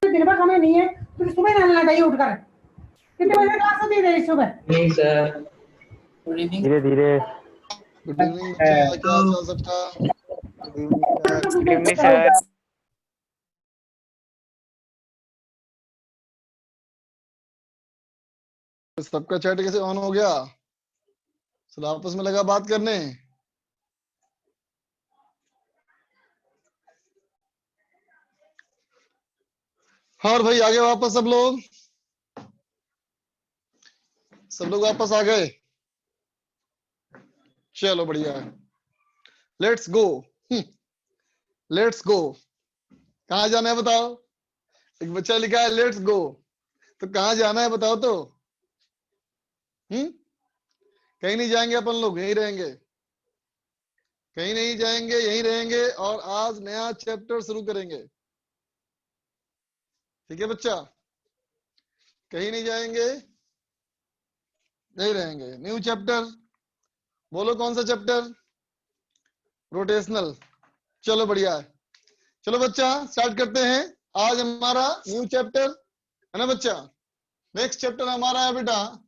दिन भर समय नहीं है तो सुबह नहाना चाहिए उठकर। कितने बजे क्लास होती है सुबह? नहीं सर, गुड इवनिंग। धीरे धीरे। गुड इवनिंग बच्चा, क्या हाल चाल सबका? Good evening sir. सबका चैट कैसे ऑन हो गया? सब आपस में लगा बात करने। हाँ और भाई, आगे वापस सब लोग वापस आ गए। चलो बढ़िया है, लेट्स गो। Let's go. कहाँ जाना है बताओ? एक बच्चा लिखा है लेट्स गो, तो कहाँ जाना है बताओ तो? कहीं नहीं जाएंगे अपन लोग, यहीं रहेंगे। कहीं नहीं जाएंगे, यहीं रहेंगे और आज नया चैप्टर शुरू करेंगे। ठीक है बच्चा, कहीं नहीं जाएंगे, यहीं रहेंगे। न्यू चैप्टर, बोलो कौन सा चैप्टर? रोटेशनल। चलो बढ़िया है। चलो बच्चा स्टार्ट करते हैं। आज हमारा न्यू चैप्टर है ना बच्चा। नेक्स्ट चैप्टर हमारा है बेटा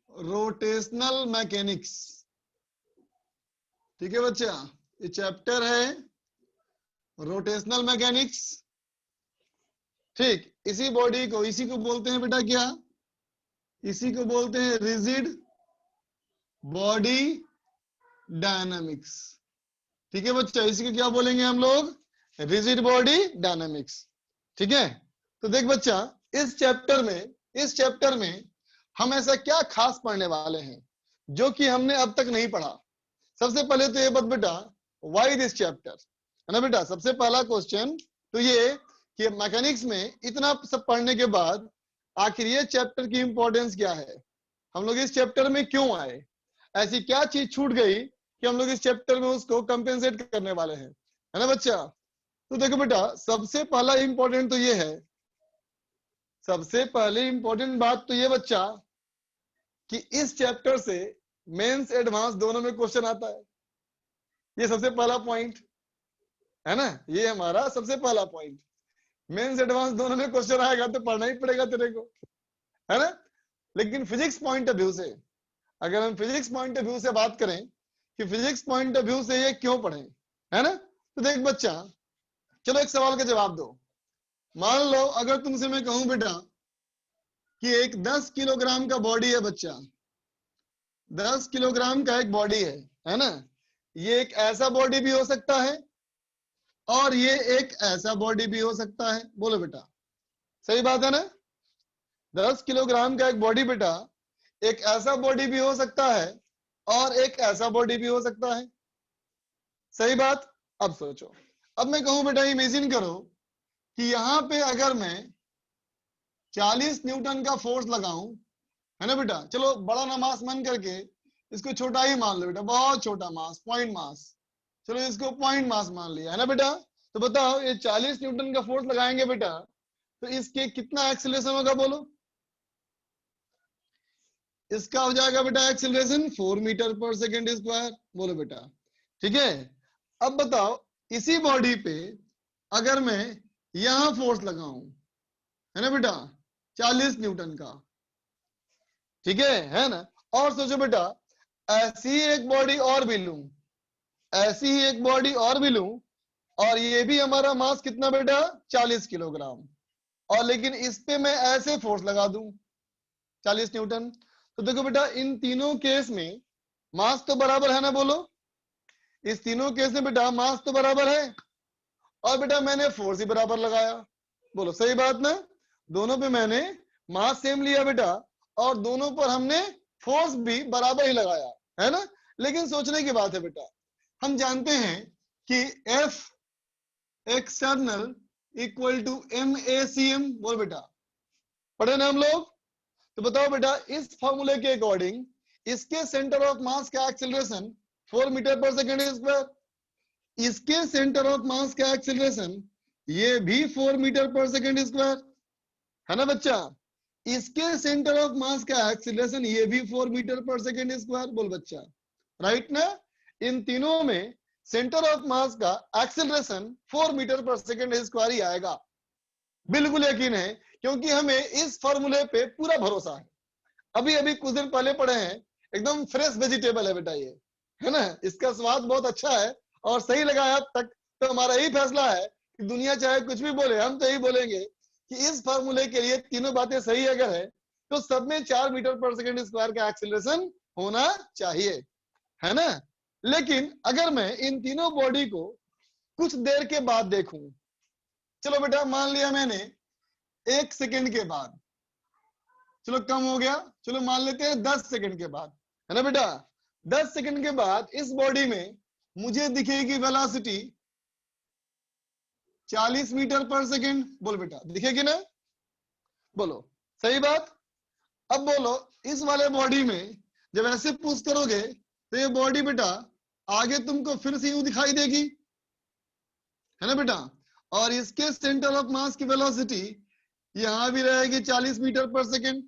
रोटेशनल मैकेनिक्स। ठीक है बच्चा, ये चैप्टर है रोटेशनल मैकेनिक्स। ठीक, इसी बॉडी को, इसी को बोलते हैं बेटा क्या? इसी को बोलते हैं रिजिड बॉडी डायनामिक्स। ठीक है बच्चा, इसी को क्या बोलेंगे हम लोग? Rigid body dynamics. ठीक है, तो देख बच्चा, इस चैप्टर में हम ऐसा क्या खास पढ़ने वाले हैं जो कि हमने अब तक नहीं पढ़ा। सबसे पहले तो ये बात बेटा, व्हाई दिस चैप्टर, है ना बेटा। सबसे पहला क्वेश्चन तो ये कि मैकेनिक्स में इतना सब पढ़ने के बाद आखिर ये चैप्टर की इंपॉर्टेंस क्या है, हम लोग इस चैप्टर में क्यों आए, ऐसी क्या चीज छूट गई कि हम लोग इस चैप्टर में उसको कंपेंसेट करने वाले हैं, है ना बच्चा। तो देखो बेटा, सबसे पहला इंपॉर्टेंट तो ये है, सबसे पहले इंपॉर्टेंट बात तो ये बच्चा कि इस चैप्टर से मेंस एडवांस दोनों में क्वेश्चन आता है। ये सबसे पहला पॉइंट है ना, ये हमारा सबसे पहला पॉइंट। मेंस एडवांस दोनों में क्वेश्चन आएगा तो पढ़ना ही पड़ेगा तेरे को, है ना। लेकिन फिजिक्स पॉइंट ऑफ व्यू से, अगर हम फिजिक्स पॉइंट ऑफ व्यू से बात करें कि फिजिक्स पॉइंट ऑफ व्यू से ये क्यों पढ़ें, है ना। तो देख बच्चा, चलो एक सवाल का जवाब दो। मान लो अगर तुमसे मैं कहूं बेटा कि एक 10 किलोग्राम का बॉडी है बच्चा, 10 किलोग्राम का एक बॉडी है ना। ये एक ऐसा बॉडी भी हो सकता है और ये एक ऐसा बॉडी भी हो सकता है। बोलो बेटा, सही बात है ना। 10 किलोग्राम का एक बॉडी बेटा, एक ऐसा बॉडी भी हो सकता है और एक ऐसा बॉडी भी हो सकता है। सही बात। अब सोचो, अब मैं कहूं बेटा, इमेजिन करो कि यहां पे अगर मैं 40 न्यूटन का फोर्स लगाऊं, है ना बेटा। चलो बड़ा ना मास मन करके इसको छोटा ही मान लो बेटा, बहुत छोटा मास, पॉइंट मास। चलो इसको पॉइंट मास मान लिया, है ना बेटा। तो बताओ, ये 40 न्यूटन का फोर्स लगाएंगे बेटा, तो इसके कितना एक्सीलरेशन होगा बोलो? इसका हो जाएगा बेटा एक्सीलरेशन 4 मीटर पर सेकेंड स्क्वायर। बोलो बेटा, ठीक है। अब बताओ, इसी बॉडी पे अगर मैं यहां फोर्स लगाऊं, है ना बेटा, 40 न्यूटन का, ठीक है ना। और सोचो बेटा, ऐसी एक बॉडी और भी लूं, ऐसी ही एक बॉडी और भी लूं, और ये भी हमारा मास कितना बेटा, 40 किलोग्राम, और लेकिन इस पे मैं ऐसे फोर्स लगा दूं 40 न्यूटन। तो देखो बेटा, इन तीनों केस में मास तो बराबर है ना, बोलो। इस तीनों केस में बेटा मास तो बराबर है और बेटा मैंने फोर्स ही बराबर लगाया। बोलो सही बात ना। दोनों पे मैंने मास सेम लिया बेटा और दोनों पर हमने फोर्स भी बराबर ही लगाया, है ना। लेकिन सोचने की बात है बेटा, हम जानते हैं कि F external equal to MACM। बोल बेटा, पढ़े ना हम लोग। तो बताओ बेटा, इस फॉर्मूले के अकॉर्डिंग इसके सेंटर ऑफ मास का एक्सीलरेशन 4 मीटर पर सेकेंड स्क्वायर, इसके सेंटर ऑफ मास का एक्सीलरेशन ये भी 4 मीटर पर सेकेंड स्क्वायर, है ना बच्चा। इसके सेंटर ऑफ मास का एक्सीलरेशन ये भी 4 मीटर पर सेकेंड स्क्वायर। बोल बच्चा, राइट ना। इन तीनों में सेंटर ऑफ मास का एक्सेलरेशन 4 मीटर पर सेकेंड स्क्वायर ही आएगा। बिल्कुल यकीन है, क्योंकि हमें इस फॉर्मूले पे पूरा भरोसा है। अभी अभी कुछ दिन पहले पढ़े हैं, एकदम फ्रेश वेजिटेबल है बेटा ये, है ना। इसका स्वाद बहुत अच्छा है और सही लगा है अब तक। तो हमारा यही फैसला है कि दुनिया चाहे कुछ भी बोले, हम तो यही बोलेंगे कि इस फॉर्मूले के लिए तीनों बातें सही अगर है तो सब में 4 मीटर पर सेकेंड स्क्वायर का एक्सेलरेशन होना चाहिए, है ना। लेकिन अगर मैं इन तीनों बॉडी को कुछ देर के बाद देखूं, चलो बेटा मान लिया मैंने 1 सेकेंड के बाद, चलो कम हो गया, चलो मान लेते हैं 10 सेकेंड के बाद, है ना बेटा। 10 सेकेंड के बाद इस बॉडी में मुझे दिखेगी वेलोसिटी 40 मीटर पर सेकेंड। बोल बेटा दिखेगी ना, बोलो सही बात। अब बोलो इस वाले बॉडी में जब ऐसे पुश करोगे तो ये बॉडी बेटा आगे तुमको फिर से यूं दिखाई देगी, है ना बेटा। और इसके सेंटर ऑफ मास की वेलोसिटी यहां भी रहेगी 40 मीटर पर सेकेंड,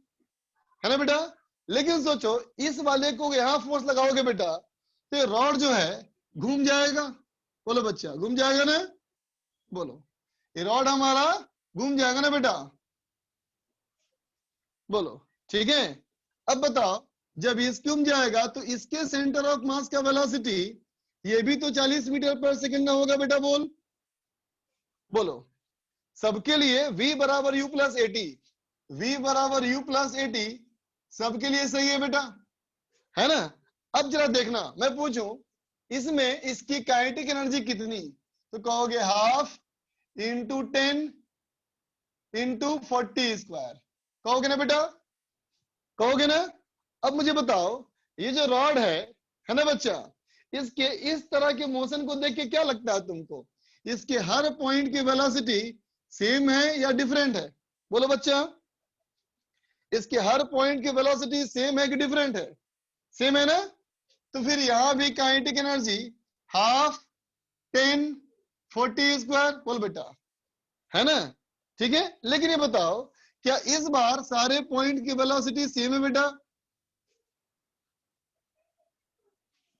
है ना बेटा। लेकिन सोचो इस वाले को यहां फोर्स लगाओगे बेटा तो ये रॉड जो है घूम जाएगा। बोलो बच्चा घूम जाएगा ना, बोलो ये रॉड हमारा घूम जाएगा ना बेटा, बोलो ठीक है। अब बताओ जब इसके घूम जाएगा तो इसके सेंटर ऑफ मास का वेलोसिटी ये भी तो 40 मीटर पर सेकेंड ना होगा बेटा, बोलो सबके लिए v बराबर u प्लस 80, v बराबर u प्लस 80 सबके लिए सही है बेटा, है ना। अब जरा देखना मैं पूछूं इसमें इसकी काइनेटिक एनर्जी कितनी, तो कहोगे हाफ इंटू 10 इंटू 40 स्क्वायर, कहोगे ना बेटा, कहोगे ना। अब मुझे बताओ ये जो रॉड है ना बच्चा, इसके इस तरह के मोशन को देख के क्या लगता है तुमको, इसके हर पॉइंट की वेलोसिटी सेम है या डिफरेंट है, बोलो बच्चा। इसके हर पॉइंट की वेलोसिटी सेम है कि डिफरेंट है, सेम है ना। तो फिर यहां भी काइनेटिक एनर्जी हाफ 10 40 स्क्वायर, बोल बेटा, है ना, ठीक है। लेकिन ये बताओ क्या इस बार सारे पॉइंट की वेलोसिटी सेम है बेटा,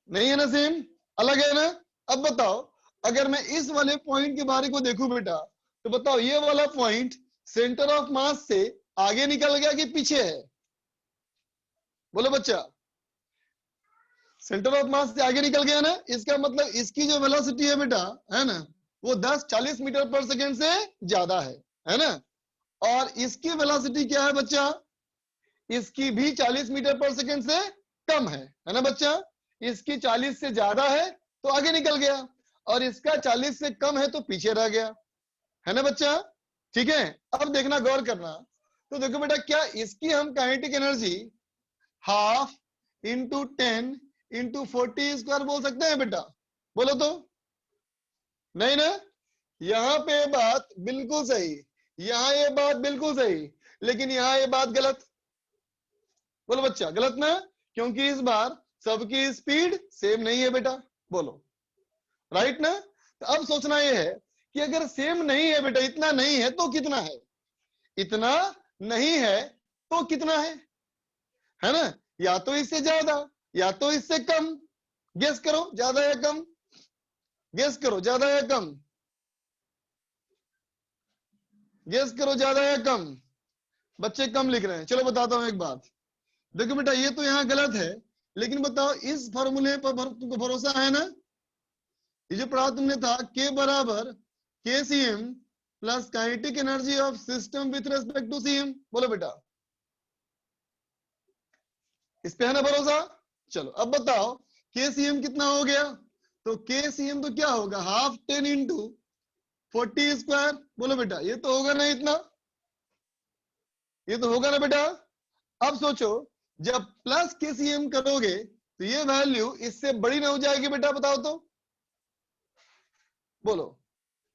नहीं है ना, सेम, अलग है ना। अब बताओ अगर मैं इस वाले पॉइंट के बारे को देखूं बेटा तो बताओ ये वाला पॉइंट सेंटर ऑफ मास से आगे निकल गया कि पीछे है, बोलो बच्चा। सेंटर ऑफ मास से आगे निकल गया ना, इसका मतलब इसकी जो वेलोसिटी है बेटा, है ना, वो 10-40 मीटर पर सेकेंड से ज्यादा है ना। और इसकी वेलोसिटी क्या है बच्चा, इसकी भी 40 मीटर पर सेकेंड से कम है ना बच्चा। इसकी 40 से ज्यादा है तो आगे निकल गया और इसका 40 से कम है तो पीछे रह गया, है ना बच्चा, ठीक है। अब देखना गौर करना, तो देखो बेटा क्या इसकी हम kinetic energy half into 10 into 40 square बोल सकते हैं बेटा, बोलो तो, नहीं ना। यहां पे बात बिल्कुल सही, यहां ये बात बिल्कुल सही, लेकिन यहां ये बात गलत, बोलो बच्चा गलत ना, क्योंकि इस बार सबकी स्पीड सेम नहीं है बेटा, बोलो राइट ना। तो अब सोचना ये है कि अगर सेम नहीं है बेटा, इतना नहीं है तो कितना है, इतना नहीं है तो कितना है ना। या तो इससे ज्यादा या तो इससे कम, गेस करो ज्यादा या कम, गेस करो ज्यादा या कम, गेस करो ज्यादा या कम। बच्चे कम लिख रहे हैं, चलो बताता हूं एक बात। देखो बेटा ये तो यहां गलत है, लेकिन बताओ इस फॉर्मूले पर तुमको भरोसा है ना। ये जो पढ़ा तुमने था के बराबर KCM plus kinetic energy of system with respect to CM, बोलो बेटा इस पे है ना भरोसा। चलो अब बताओ KCM कितना हो गया, तो KCM तो क्या होगा हाफ 10 इंटू 40 स्क्वायर, बोलो बेटा ये तो होगा ना इतना, ये तो होगा ना बेटा। अब सोचो जब प्लस KCM करोगे तो ये वैल्यू इससे बड़ी ना हो जाएगी बेटा, बताओ तो, बोलो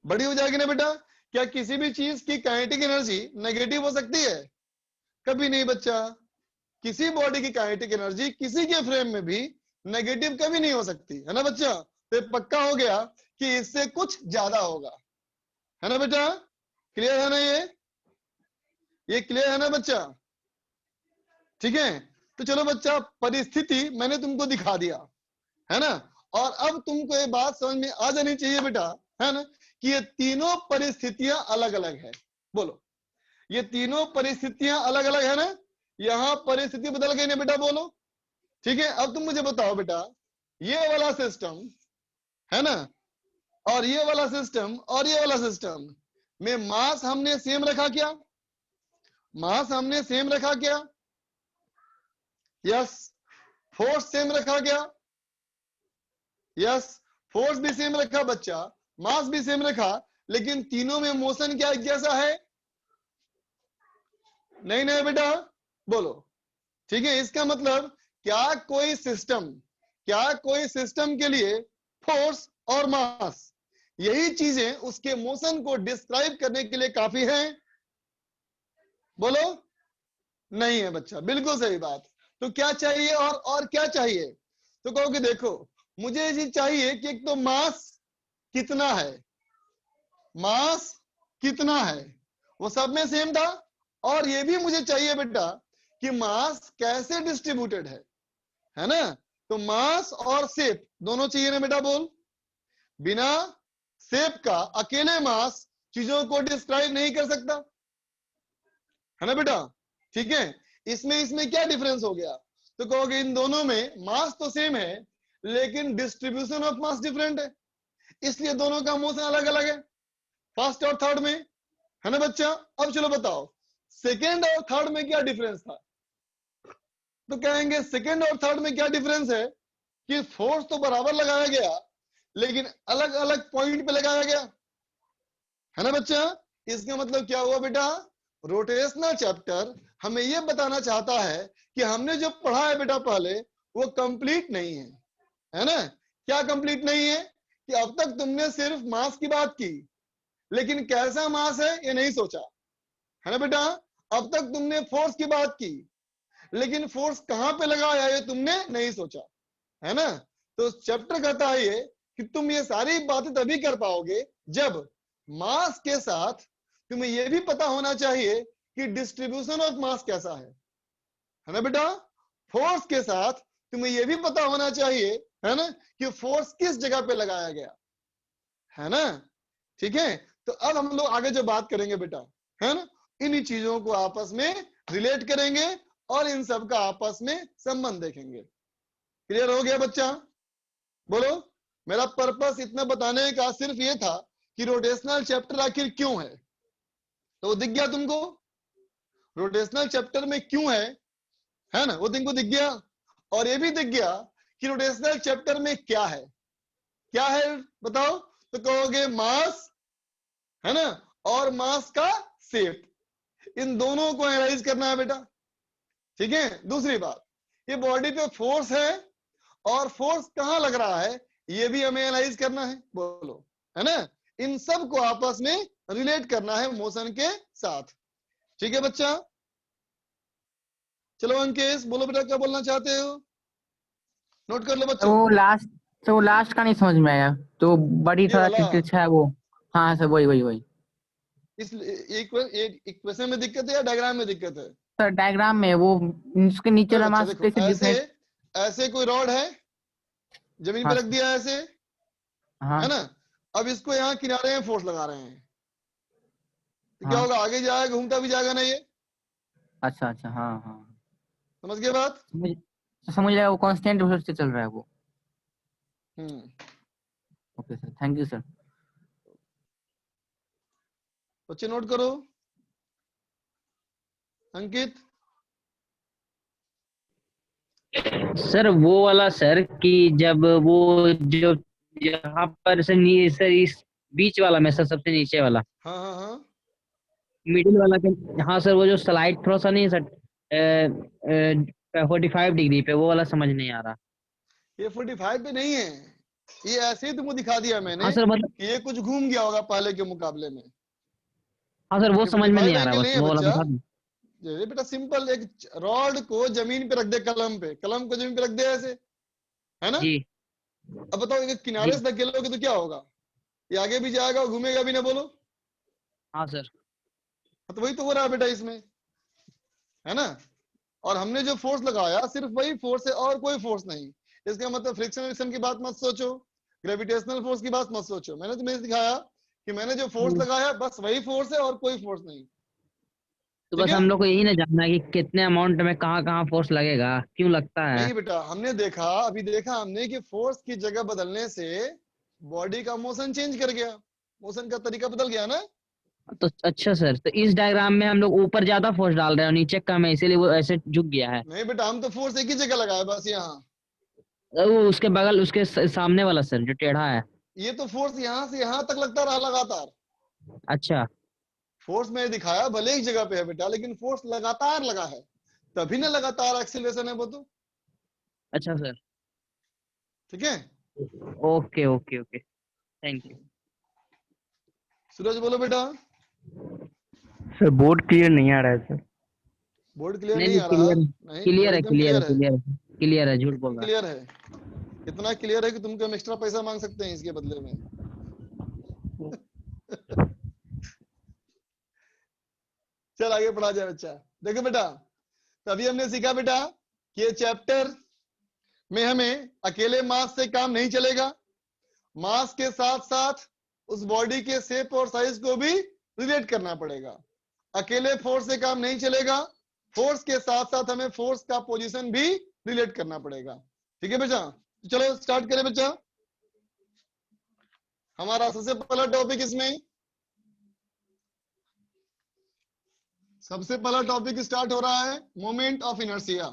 बड़ी हो जाएगी ना बेटा। क्या किसी भी चीज की काइनेटिक एनर्जी नेगेटिव हो सकती है, कभी नहीं बच्चा। किसी बॉडी की काइनेटिक एनर्जी किसी के फ्रेम में भी नेगेटिव कभी नहीं हो सकती, है ना बच्चा। तो पक्का हो गया कि इससे कुछ ज्यादा होगा, है ना बेटा, क्लियर है ना, ये क्लियर है ना बच्चा, ठीक है। तो चलो बच्चा परिस्थिति मैंने तुमको दिखा दिया, है ना। और अब तुमको ये बात समझ में आ जानी चाहिए बेटा, है ना, कि ये तीनों परिस्थितियां अलग अलग है। बोलो, ये तीनों परिस्थितियां अलग अलग है ना, यहाँ परिस्थिति बदल गई ना बेटा, बोलो। ठीक है, अब तुम मुझे बताओ बेटा, ये वाला सिस्टम है ना, और ये वाला सिस्टम और ये वाला सिस्टम में मास हमने सेम रखा क्या? मास हमने सेम रखा क्या? यस। फोर्स सेम रखा क्या? यस, फोर्स भी सेम रखा बच्चा, मास भी सेम रखा, लेकिन तीनों में मोशन क्या एक जैसा है? नहीं नहीं बेटा, बोलो। ठीक है, इसका मतलब क्या कोई सिस्टम के लिए फोर्स और मास यही चीजें उसके मोशन को डिस्क्राइब करने के लिए काफी हैं? बोलो। नहीं है बच्चा, बिल्कुल सही बात। तो क्या चाहिए और क्या चाहिए? तो कहोगे देखो, मुझे ये चीज चाहिए कि एक तो मास कितना है, मास कितना है, वो सब में सेम था, और ये भी मुझे चाहिए बेटा कि मास कैसे डिस्ट्रीब्यूटेड है ना। तो मास और शेप दोनों चाहिए ना बेटा, बोल। बिना शेप का अकेले मास चीजों को डिस्क्राइब नहीं कर सकता, है ना बेटा। ठीक है, इसमें क्या डिफरेंस हो गया? तो कहोगे इन दोनों में मास तो सेम है, लेकिन डिस्ट्रीब्यूशन ऑफ मास डिफरेंट है, इसलिए दोनों का मोशन अलग अलग है, फर्स्ट और थर्ड में, है ना बच्चा। अब चलो बताओ, सेकेंड और थर्ड में क्या डिफरेंस था? तो कहेंगे सेकेंड और थर्ड में क्या डिफरेंस है कि फोर्स तो बराबर लगाया गया, लेकिन अलग अलग पॉइंट पे लगाया गया, है ना बच्चा। इसका मतलब क्या हुआ बेटा? रोटेशनल चैप्टर हमें यह बताना चाहता है कि हमने जो पढ़ा है बेटा पहले, वो कंप्लीट नहीं है ना। क्या कंप्लीट नहीं है? कि अब तक तुमने सिर्फ मास की बात की, लेकिन कैसा मास है ये नहीं सोचा, है ना बेटा। अब तक तुमने फोर्स की बात की, लेकिन फोर्स कहां पे लगाया ये तुमने नहीं सोचा, है ना। तो चैप्टर कहता है ये कि तुम ये सारी बातें तभी कर पाओगे जब मास के साथ तुम्हें यह भी पता होना चाहिए कि डिस्ट्रीब्यूशन ऑफ मास कैसा है ना बेटा। फोर्स के साथ तुम्हें यह भी पता होना चाहिए, है ना, कि फोर्स किस जगह पे लगाया गया, है ना। ठीक है, तो अब हम लोग आगे जो बात करेंगे बेटा, है ना, इन्हीं चीजों को आपस में रिलेट करेंगे और इन सब का आपस में संबंध देखेंगे। क्लियर हो गया बच्चा? बोलो। मेरा पर्पस इतना बताने का सिर्फ ये था कि रोटेशनल चैप्टर आखिर क्यों है, तो दिख गया तुमको रोटेशनल चैप्टर में क्यों है ना, वो तुमको दिख गया। और ये भी दिख गया कि रोटेशनल चैप्टर में क्या है बताओ। तो कहोगे मास, है ना, और मास का शेप, इन दोनों को एनालाइज करना है बेटा। ठीक है, दूसरी बात, ये बॉडी पे फोर्स है और फोर्स कहां लग रहा है ये भी हमें एनालाइज करना है, बोलो, है ना। इन सब को आपस में रिलेट करना है मोशन के साथ। ठीक है बच्चा, चलो अंकेश बोलो बेटा, क्या बोलना चाहते हो, नोट कर लो बच्चों। वो लास्ट का नहीं समझ में आया, तो बड़ी ये थोड़ा वाला तिरछा है वो। हाँ सर, वही इस इक्वेशन में दिक्कत है या डायग्राम में दिक्कत है? सर, डायग्राम में वो उसके नीचे अरे वाला बच्चा मास देखो, कैसे ऐसे डिफरेंट। ऐसे कोई रॉड है, जमीन हाँ पे रख सर, दिया है ऐसे, हाँ है ना। अब इसको यहाँ किनारे में फोर्स लगा रहे हैं, तो क्या हाँ, होगा, आगे जाएगा, घूमता भी जाएगा ना ये, अच्छा हाँ हाँ, समझ गए बात? समझ रहा है, वो कांस्टेंट प्रोसेस से चल रहा है वो। हम्म। Okay sir, thank you sir. बच्चे नोट करो। अंकित, सर वो वाला सर कि जब वो जो यहाँ पर सर इस बीच वाला में सर, सबसे नीचे वाला हाँ हाँ हाँ, मिडिल वाला के, हाँ सर, वो जो स्लाइड थोड़ा सा नहीं सर 45 डिग्री पे, वो वाला समझ नहीं आ रहा। ये 45 पे नहीं है, ये ऐसे ही तुमको दिखा दिया मैंने हाँ सर, मतलब कि ये कुछ घूम गया होगा पहले के मुकाबले में। हाँ सर, वो ये समझ में नहीं 45 आ रहा, एंगल बस नहीं है वो वाला बच्चा। बता दूं। ये बेटा सिंपल, एक रॉड को जमीन पे रख दे, कलम पे, कलम को जमीन पे रख दे ऐसे, है ना। जी अब बताओ, ये किनारे जी, से धकेलोगे तो क्या होगा, ये आगे भी जाएगा और घूमेगा भी ना, बोलो। हाँ सर, तो वही तो हो रहा है बेटा इसमें, है ना। और हमने जो फोर्स लगाया सिर्फ वही फोर्स है और कोई फोर्स नहीं, इसका मतलब फ्रिक्शन की बात मत सोचो, ग्रेविटेशनल फोर्स की बात मत सोचो। मैंने तुम्हें दिखाया कि मैंने जो फोर्स लगाया बस वही फोर्स है और कोई फोर्स नहीं। तो ठीक बस है? हम लोग को यही ना जानना है कि कितने अमाउंट में कहाँ कहाँ फोर्स लगेगा, क्यों लगता है। नहीं बेटा, हमने देखा, अभी देखा हमने कि फोर्स की जगह बदलने से बॉडी का मोशन चेंज कर गया, मोशन का तरीका बदल गया ना। तो अच्छा सर, तो इस डायग्राम में हम लोग ऊपर ज्यादा फोर्स डाल रहे हैं और नीचे कम है, इसीलिए वो ऐसे झुक गया है। नहीं बेटा, हम तो फोर्स एक ही जगह लगाए बस यहाँ। वो उसके बगल, उसके सामने वाला सर जो टेढ़ा है। ये तो फोर्स यहाँ से यहाँ तक लगता रहा लगातार। अच्छा। फोर्स में दिखाया भले एक जगह पे है बेटा, लेकिन फोर्स लगातार लगा है, तभी ना लगातार एक्सीलरेशन है वो तो। अच्छा सर। ठीक है? Okay okay okay, thank you. Suraj बोलो बेटा। सर बोर्ड क्लियर नहीं आ रहा है सर। बोर्ड क्लियर नहीं नहीं नहीं, आ रहा? नहीं, क्लियर बोर्ड है, एकदम क्लियर है, क्लियर है। क्लियर है, क्लियर है, झूठ बोल रहा है। क्लियर है, इतना क्लियर है कि तुमको हम एक्स्ट्रा पैसा मांग सकते हैं इसके बदले में। चल आगे पढ़ा जाए बच्चा। देखो बेटा, तभी हमने सीखा बेटा कि ये चैप्टर में हमें अकेले मास से काम नहीं चलेगा, मास के साथ साथ उस बॉडी के शेप और साइज को भी रिलेट करना पड़ेगा। अकेले फोर्स से काम नहीं चलेगा, फोर्स के साथ साथ हमें फोर्स का पोजीशन भी रिलेट करना पड़ेगा। ठीक है बच्चा? तो चलो स्टार्ट करें बच्चा। हमारा सबसे पहला टॉपिक इसमें, सबसे पहला टॉपिक स्टार्ट हो रहा है मोमेंट ऑफ इनर्शिया।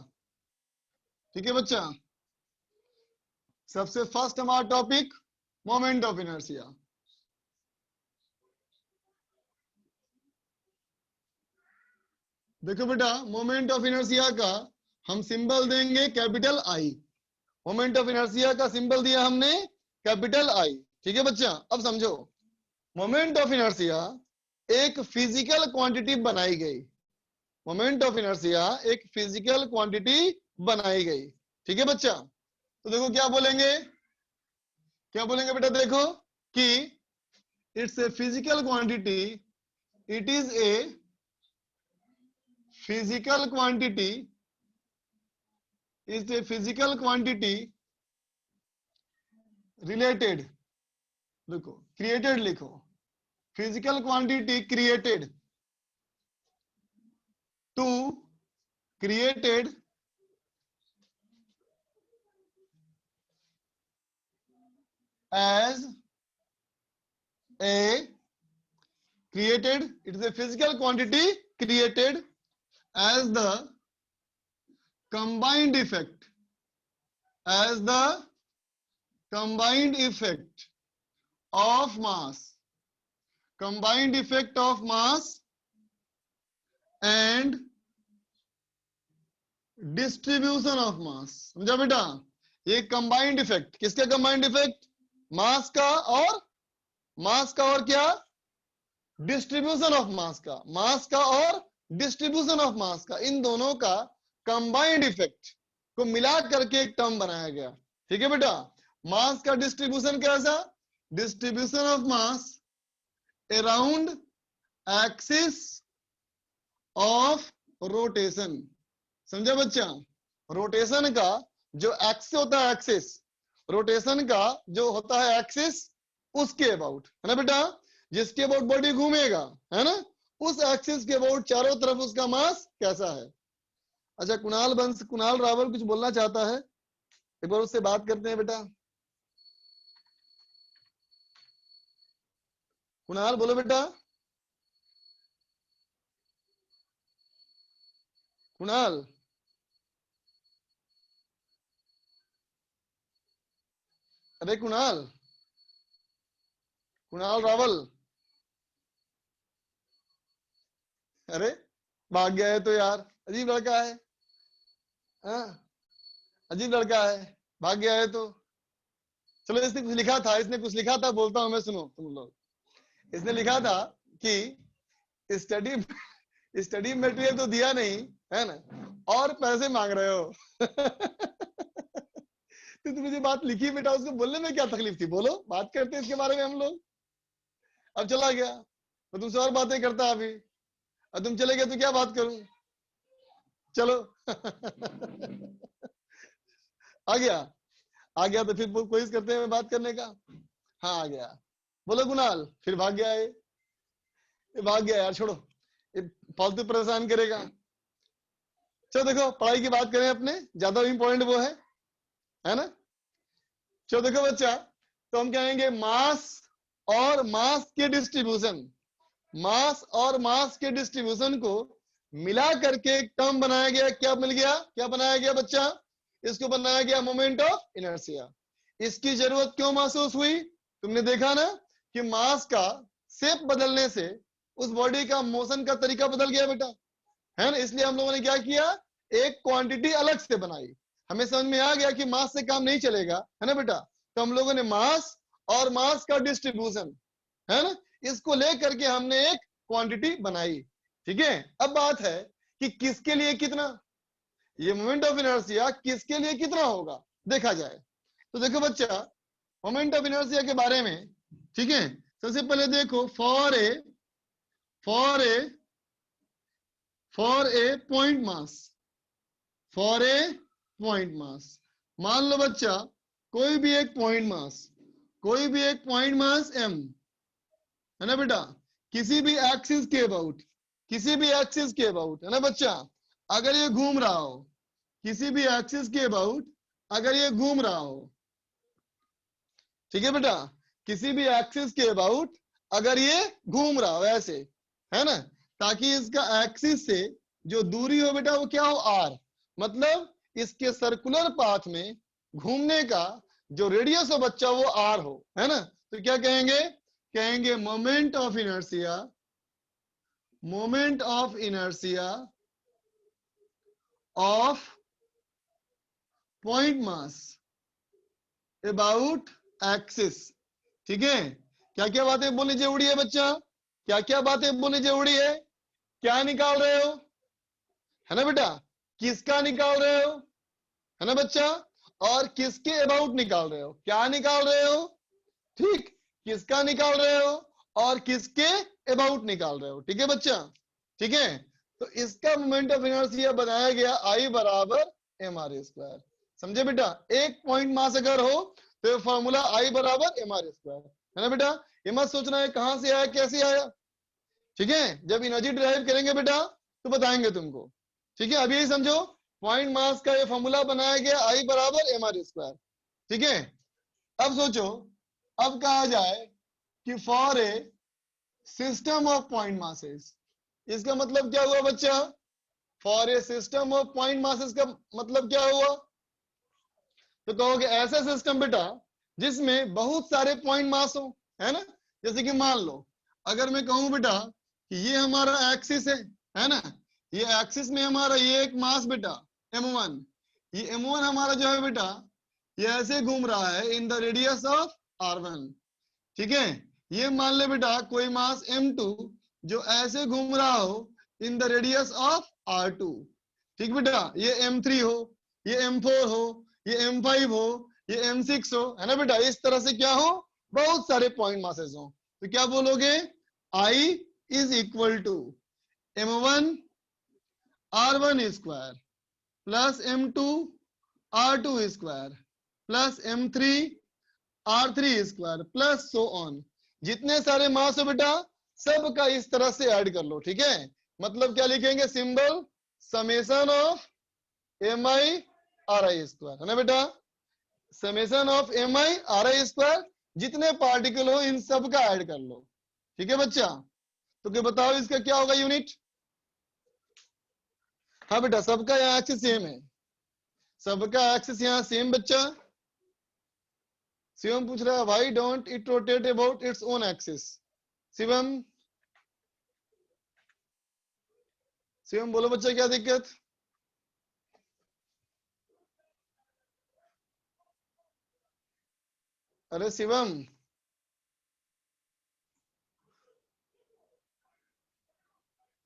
ठीक है बच्चा? सबसे फर्स्ट हमारा टॉपिक मोमेंट ऑफ इनर्शिया। देखो बेटा, मोमेंट ऑफ इनर्शिया का हम सिंबल देंगे capital I. Moment of inertia का सिंबल दिया हमने कैपिटल आई। ठीक है बच्चा? अब समझो, मोमेंट ऑफ इनर्शिया एक फिजिकल क्वांटिटी बनाई गई। मोमेंट ऑफ इनर्शिया एक फिजिकल क्वांटिटी बनाई गई। ठीक है बच्चा? तो देखो क्या बोलेंगे, क्या बोलेंगे बेटा, देखो कि it's a physical quantity, it is a physical quantity, is a physical quantity related, देखो created लिखो, physical quantity created to created as a created, it is a physical quantity created as the combined effect, as the combined effect of mass, combined effect of mass and distribution of mass। समझा बेटा? ये combined effect, किसका combined effect? मास का, और मास का और क्या? Distribution of mass का, मास का और डिस्ट्रीब्यूशन ऑफ मास का, इन दोनों का कंबाइंड इफेक्ट को मिला करके एक टर्म बनाया गया। ठीक है बेटा? मास का डिस्ट्रीब्यूशन कैसा? Distribution of mass around axis of rotation. समझा बच्चा? रोटेशन का जो एक्सिस होता है, एक्सिस, रोटेशन का जो होता है एक्सिस, उसके अबाउट, है ना बेटा? जिसके अबाउट बॉडी घूमेगा, है ना, उस एक्सिस के अबाउट चारों तरफ उसका मास कैसा है। अच्छा, कुणाल रावल कुछ बोलना चाहता है, एक बार उससे बात करते हैं बेटा। कुणाल बोलो बेटा। कुणाल, अरे कुणाल, कुणाल रावल, अरे भाग गया है तो यार, अजीब लड़का है, हाँ अजीब लड़का है, भाग गया है तो। चलो, इसने कुछ लिखा था, इसने कुछ लिखा था, बोलता हूं मैं, सुनो तुम लोग। इसने लिखा था कि स्टडी मटेरियल तो दिया नहीं है ना, और पैसे मांग रहे हो। तो तुमने जो बात लिखी बेटा, उसको बोलने में क्या तकलीफ थी? बोलो, बात करते इसके बारे में हम लोग। अब चला गया, मैं तुमसे और बातें करता अभी, अब तुम चले गए तो क्या बात करूं? चलो। आ गया। आ गया तो फिर कोशिश करते हैं बात करने का। हाँ आ गया, बोलो कुणाल। फिर भाग गया ये भाग गया यार, छोड़ो ये फालतू परेशान करेगा। चलो देखो पढ़ाई की बात करें अपने, ज्यादा इंपॉर्टेंट वो है ना। चलो देखो बच्चा, तो हम कहेंगे मास और मास के डिस्ट्रीब्यूशन, मास और मास के डिस्ट्रीब्यूशन को मिला करके एक टर्म बनाया गया। क्या मिल गया, क्या बनाया गया बच्चा? इसको बनाया गया मोमेंट ऑफ इनर्शिया। इसकी जरूरत क्यों महसूस हुई? तुमने देखा ना कि मास का शेप बदलने से उस बॉडी का मोशन का तरीका बदल गया बेटा, है ना। इसलिए हम लोगों ने क्या किया, एक क्वांटिटी अलग से बनाई। हमें समझ में आ गया कि मास से काम नहीं चलेगा, है ना बेटा। तो हम लोगों ने मास और मास का डिस्ट्रीब्यूशन, है ना, इसको लेकर के हमने एक क्वांटिटी बनाई। ठीक है, अब बात है कि किसके लिए कितना, ये मोमेंट ऑफ इनर्शिया किसके लिए कितना होगा देखा जाए। तो देखो बच्चा, मोमेंट ऑफ इनर्शिया के बारे में, ठीक है, सबसे पहले देखो for a point mass, for a point mass. मान लो बच्चा कोई भी एक पॉइंट मास, कोई भी एक पॉइंट मास m, है ना बेटा, किसी भी एक्सिस के अबाउट, किसी भी एक्सिस के अबाउट, है ना बच्चा, अगर ये घूम रहा हो, किसी भी एक्सिस के अबाउट अगर ये घूम रहा हो, ठीक है बेटा, किसी भी एक्सिस के अबाउट अगर ये घूम रहा हो ऐसे, है ना, ताकि इसका एक्सिस से जो दूरी हो बेटा वो क्या हो, r, मतलब इसके सर्कुलर पाथ में घूमने का जो रेडियस हो बच्चा वो r हो, है ना। तो क्या कहेंगे, कहेंगे moment of inertia, moment of inertia of point mass about axis. ठीक है, क्या क्या बातें बोलनी जरूरी है बच्चा, क्या क्या बातें बोलनी जरूरी है, क्या निकाल रहे हो, है ना बेटा, किसका निकाल रहे हो, है ना बच्चा, और किसके अबाउट निकाल रहे हो, क्या निकाल रहे हो, ठीक, किसका निकाल रहे हो और किसके अबाउट निकाल रहे हो। ठीक है बच्चा, ठीक है। तो इसका मोमेंट ऑफ इनर्शिया बनाया गया I बराबर mr²। समझे बेटा, एक पॉइंट मास अगर हो तो ये फॉर्मूला I बराबर mr², है ना बेटा। ये मत सोचना है कहां से आया कैसे आया, ठीक है, जब एनर्जी डिराइव करेंगे बेटा तो बताएंगे तुमको। ठीक है, अभी यही समझो, पॉइंट मास का ये फॉर्मूला बनाया गया I बराबर mr²। ठीक है, अब सोचो, अब कहा जाए कि for a system of point masses, इसका मतलब क्या हुआ बच्चा, for a system of point masses का मतलब क्या हुआ, तो कहोगे ऐसा सिस्टम बेटा जिसमें बहुत सारे पॉइंट मास हो, है ना। जैसे कि मान लो अगर मैं कहूं बेटा कि ये हमारा एक्सिस है ना, ये एक्सिस में हमारा ये एक मास बेटा m1, ये m1 हमारा जो है बेटा ये ऐसे घूम रहा है in the radius of r1। ठीक है, ये मान ले बेटा कोई मास m2 जो ऐसे घूम रहा हो in the radius of r2। ठीक बेटा, ये m3 हो, ये m4 हो, ये m5 हो, ये m6 हो, है ना बेटा। इस तरह से क्या हो, बहुत सारे पॉइंट मासेस हो, तो क्या बोलोगे, I is equal to m1 r1 square plus m2 r2 square plus m3 r3 square plus so on. जितने सारे मास हो बेटा सब का इस तरह से ऐड कर लो। ठीक है, मतलब क्या लिखेंगे, symbol summation of mi ri square, है ना बेटा, summation of mi ri square, जितने पार्टिकल हो इन सब का ऐड कर लो। ठीक है बच्चा, तो क्या बताओ इसका क्या होगा यूनिट। हाँ बेटा, सबका यहाँ एक्सिस सेम है, सबका एक्सिस यहाँ सेम बच्चा। शिवम पूछ रहा है why don't it rotate about its own axis. Shivam, Shivam बोलो बच्चा क्या दिक्कत। अरे शिवम,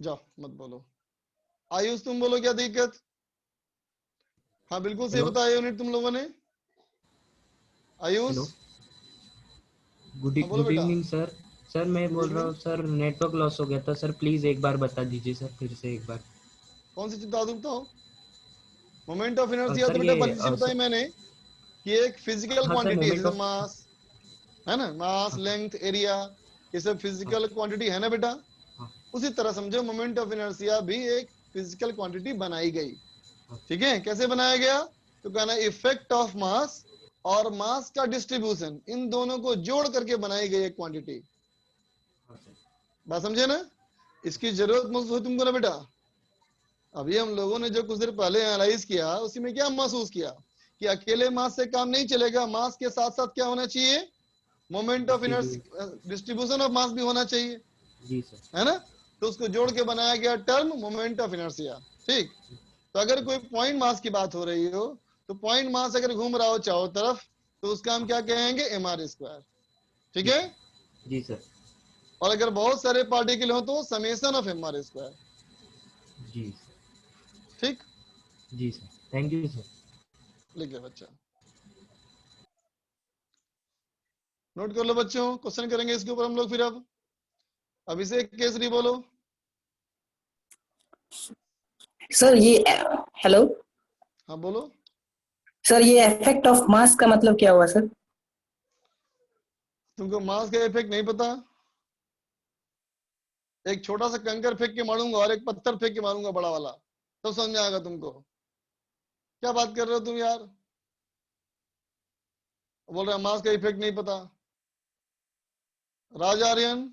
जाओ मत बोलो। आयुष तुम बोलो क्या दिक्कत। हाँ बिल्कुल सही बताया यूनिट तुम लोगों ने। आयुष, गुड हाँ बोलो बेटा। Evening sir. सर मैं गुड बोल रहा हूँ इवनिंग। सर, नेटवर्क लॉस हो गया था सर, प्लीज एक बार बता दीजिए सर, फिर से एक बार। कौन सी चीज बता दूं, बताओ। मोमेंट ऑफ इनर्शिया सर तो बेटा ये पहली चीज बताई सर, मैंने कि एक फिजिकल हाँ, क्वांटिटी moment है of- मास, है ना, मास, लेंथ, एरिया, ये सब फिजिकल क्वांटिटी है ना बेटा। हाँ। उसी तरह समझो मोमेंट ऑफ इनर्शिया भी एक फिजिकल क्वांटिटी बनाई गई। हाँ। ठीक है, कैसे बनाया गया? तो कहना इफेक्ट ऑफ मास और मास का डिस्ट्रीब्यूशन, इन दोनों को जोड़ करके बनाई गई एक क्वांटिटी। हाँ सर। बात समझे ना? इसकी जरूरत महसूस हुई तुमको ना बेटा? अभी हम लोगों ने जो कुछ देर पहले एनालाइज किया, उसी में क्या महसूस किया कि अकेले मास से काम नहीं चलेगा, मास के साथ साथ क्या होना चाहिए? Moment of inertia, distribution of mass भी होना चाहिए, जी सर। है ना? तो उसको जोड़ के बनाया गया टर्म मोमेंट ऑफ इनर्शिया। ठीक, तो अगर कोई पॉइंट मास की बात हो रही हो, तो पॉइंट मास अगर घूम रहा हो चारों तरफ, तो उसका हम क्या कहेंगे? MR square. ठीक है, जी सर। और अगर बहुत सारे पार्टिकल हो तो समेशन ऑफ एमआर स्क्वायर। जी ठीक, जी सर, थैंक यू सर। लिखिए बच्चा, नोट कर लो बच्चों, क्वेश्चन करेंगे इसके ऊपर हम लोग फिर। अब अभिषेक केसरी बोलो। सर ये हेलो हाँ बोलो। सर, ये इफेक्ट ऑफ मास का मतलब क्या हुआ सर? तुमको मास का इफेक्ट नहीं पता? एक छोटा सा कंकर फेंक के मारूंगा और एक पत्थर फेंक के मारूंगा बड़ा वाला, तब समझ में आएगा तुमको। क्या बात कर रहे हो तुम यार? बोल रहे मास का इफेक्ट नहीं पता। राज आर्यन,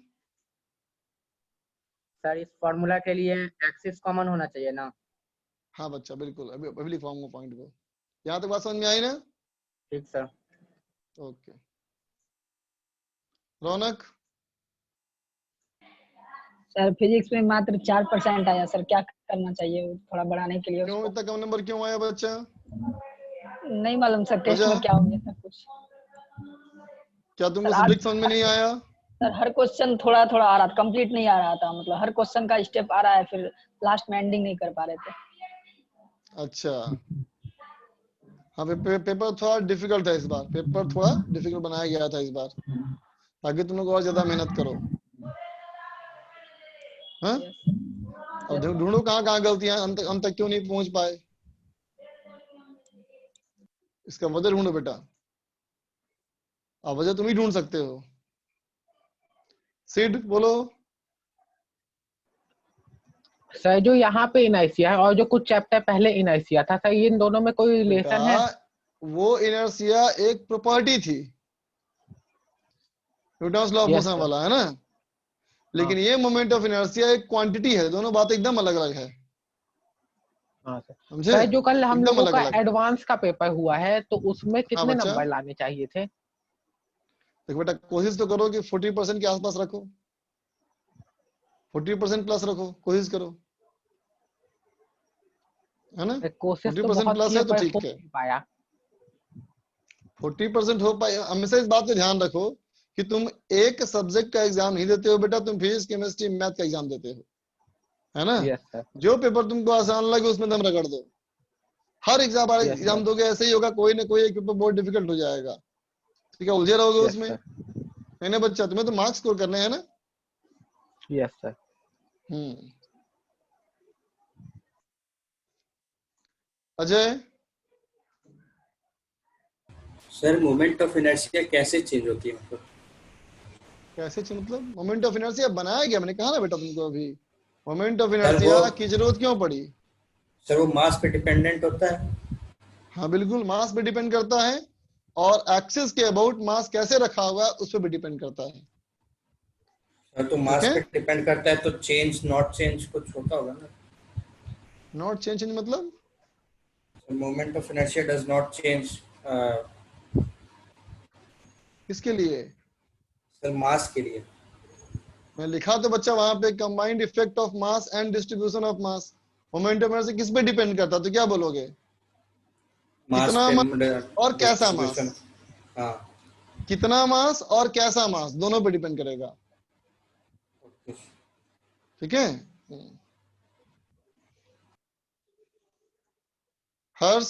सर इस फॉर्मूला के लिए एक्सिस कॉमन होना चाहिए ना? हाँ बच्चा बिल्कुल, अभी अभी लिखवाऊंगा पॉइंट को। यहाँ तक बात समझ में आई ना? ठीक सर। ओके। रौनक, सर फिजिक्स में मात्र 4% आया सर, क्या करना चाहिए थोड़ा बढ़ाने के लिए क्यों उसको? इतना कम नंबर क्यों आया बच्चा? नहीं मालूम सर, टेस्ट वजह? में क्या हो गया सर कुछ। क्या तुमको सर, सब्जेक्ट समझ में नहीं आया? सर हर क्वेश्चन थोड़ा थोड़ा आ रहा था, कंप्लीट नहीं आ रहा था, मतलब हर क्वेश्चन का स्टेप आ रहा है, फिर लास्ट में एंडिंग नहीं कर पा रहे थे। अच्छा, हाँ पेपर थोड़ा डिफिकल्ट है इस बार, पेपर थोड़ा डिफिकल्ट बनाया गया था इस बार, ताकि तुम लोग और ज्यादा मेहनत करो। हाँ, अब ढूंढो कहाँ कहाँ गलतियां, अंत तक क्यों नहीं पहुंच पाए, इसका वजह ढूंढो बेटा। अब वजह तुम ही ढूंढ सकते हो। सिड बोलो। सर जो यहाँ पे इनर्शिया है और जो कुछ चैप्टर पहले इनर्शिया था सर, इन दोनों में कोई रिलेशन है? बेटा वो इनर्शिया एक प्रॉपर्टी थी, Newton's law of Yes, motion sir. वाला, है ना? लेकिन ये मोमेंट ऑफ इनर्शिया एक क्वांटिटी है, दोनों बातें एकदम अलग अलग है। हाँ सर। समझे? सर जो कल हम एकदम लोगों अलग का अलग। एडवांस का पेपर हुआ है तो उसमें कितने बच्चा। नंबर लाने चाहिए थे? देखो बेटा, कोशिश तो करो कि 40% के आसपास रखो, 40% प्लस रखो, कोशिश करो, है ना? कोशिश तो 40% बहुत प्लस किए है तो पर ठीक हो है। नहीं पाया। 40% हो पाए। हमेशा इस बात का ध्यान रखो कि तुम एक सब्जेक्ट का एग्जाम नहीं देते हो बेटा, तुम फिजिक्स, केमिस्ट्री, मैथ का एग्जाम देते हो, है ना? Yes sir. जो पेपर तुमको आसान लगे उसमें दम रगड़ दो। हर एग्जाम Yes, एग्जाम sir. दोगे ऐसे ही होगा, कोई ना कोई एक पेपर बहुत डिफिकल्ट हो जाएगा, ठीक है? उलझे रहोगे Yes, उसमें, sir. है ना बच्चा? तुम्हें तो मार्क्स स्कोर करने हैं ना। Yes sir. Ajay, sir moment of inertia कैसे चेंज होती है, मतलब कैसे मतलब मोमेंट ऑफ इनर्शिया बनाया गया, मैंने कहा ना बेटा तुमको अभी, मोमेंट ऑफ इनर्शिया की जरूरत क्यों पड़ी? सर वो मास पे डिपेंडेंट होता है? हाँ बिल्कुल, मास पे डिपेंड करता है, और एक्सिस के अबाउट मास कैसे रखा हुआ है उस पर भी डिपेंड करता है। सर तो मास पे डिपेंड करता है तो चेंज नॉट चेंज कुछ होता होगा ना? नॉट चेंज मतलब moment of inertia does not change किसके लिए? सर मास के लिए। मैं लिखा तो बच्चा वहां पे combined effect of mass and distribution of mass, moment of inertia किस पे डिपेंड करता है, तो क्या बोलोगे? कितना मास और कैसा मास? हाँ, कितना मास और कैसा मास, दोनों पे डिपेंड करेगा, ठीक है? हर्ष,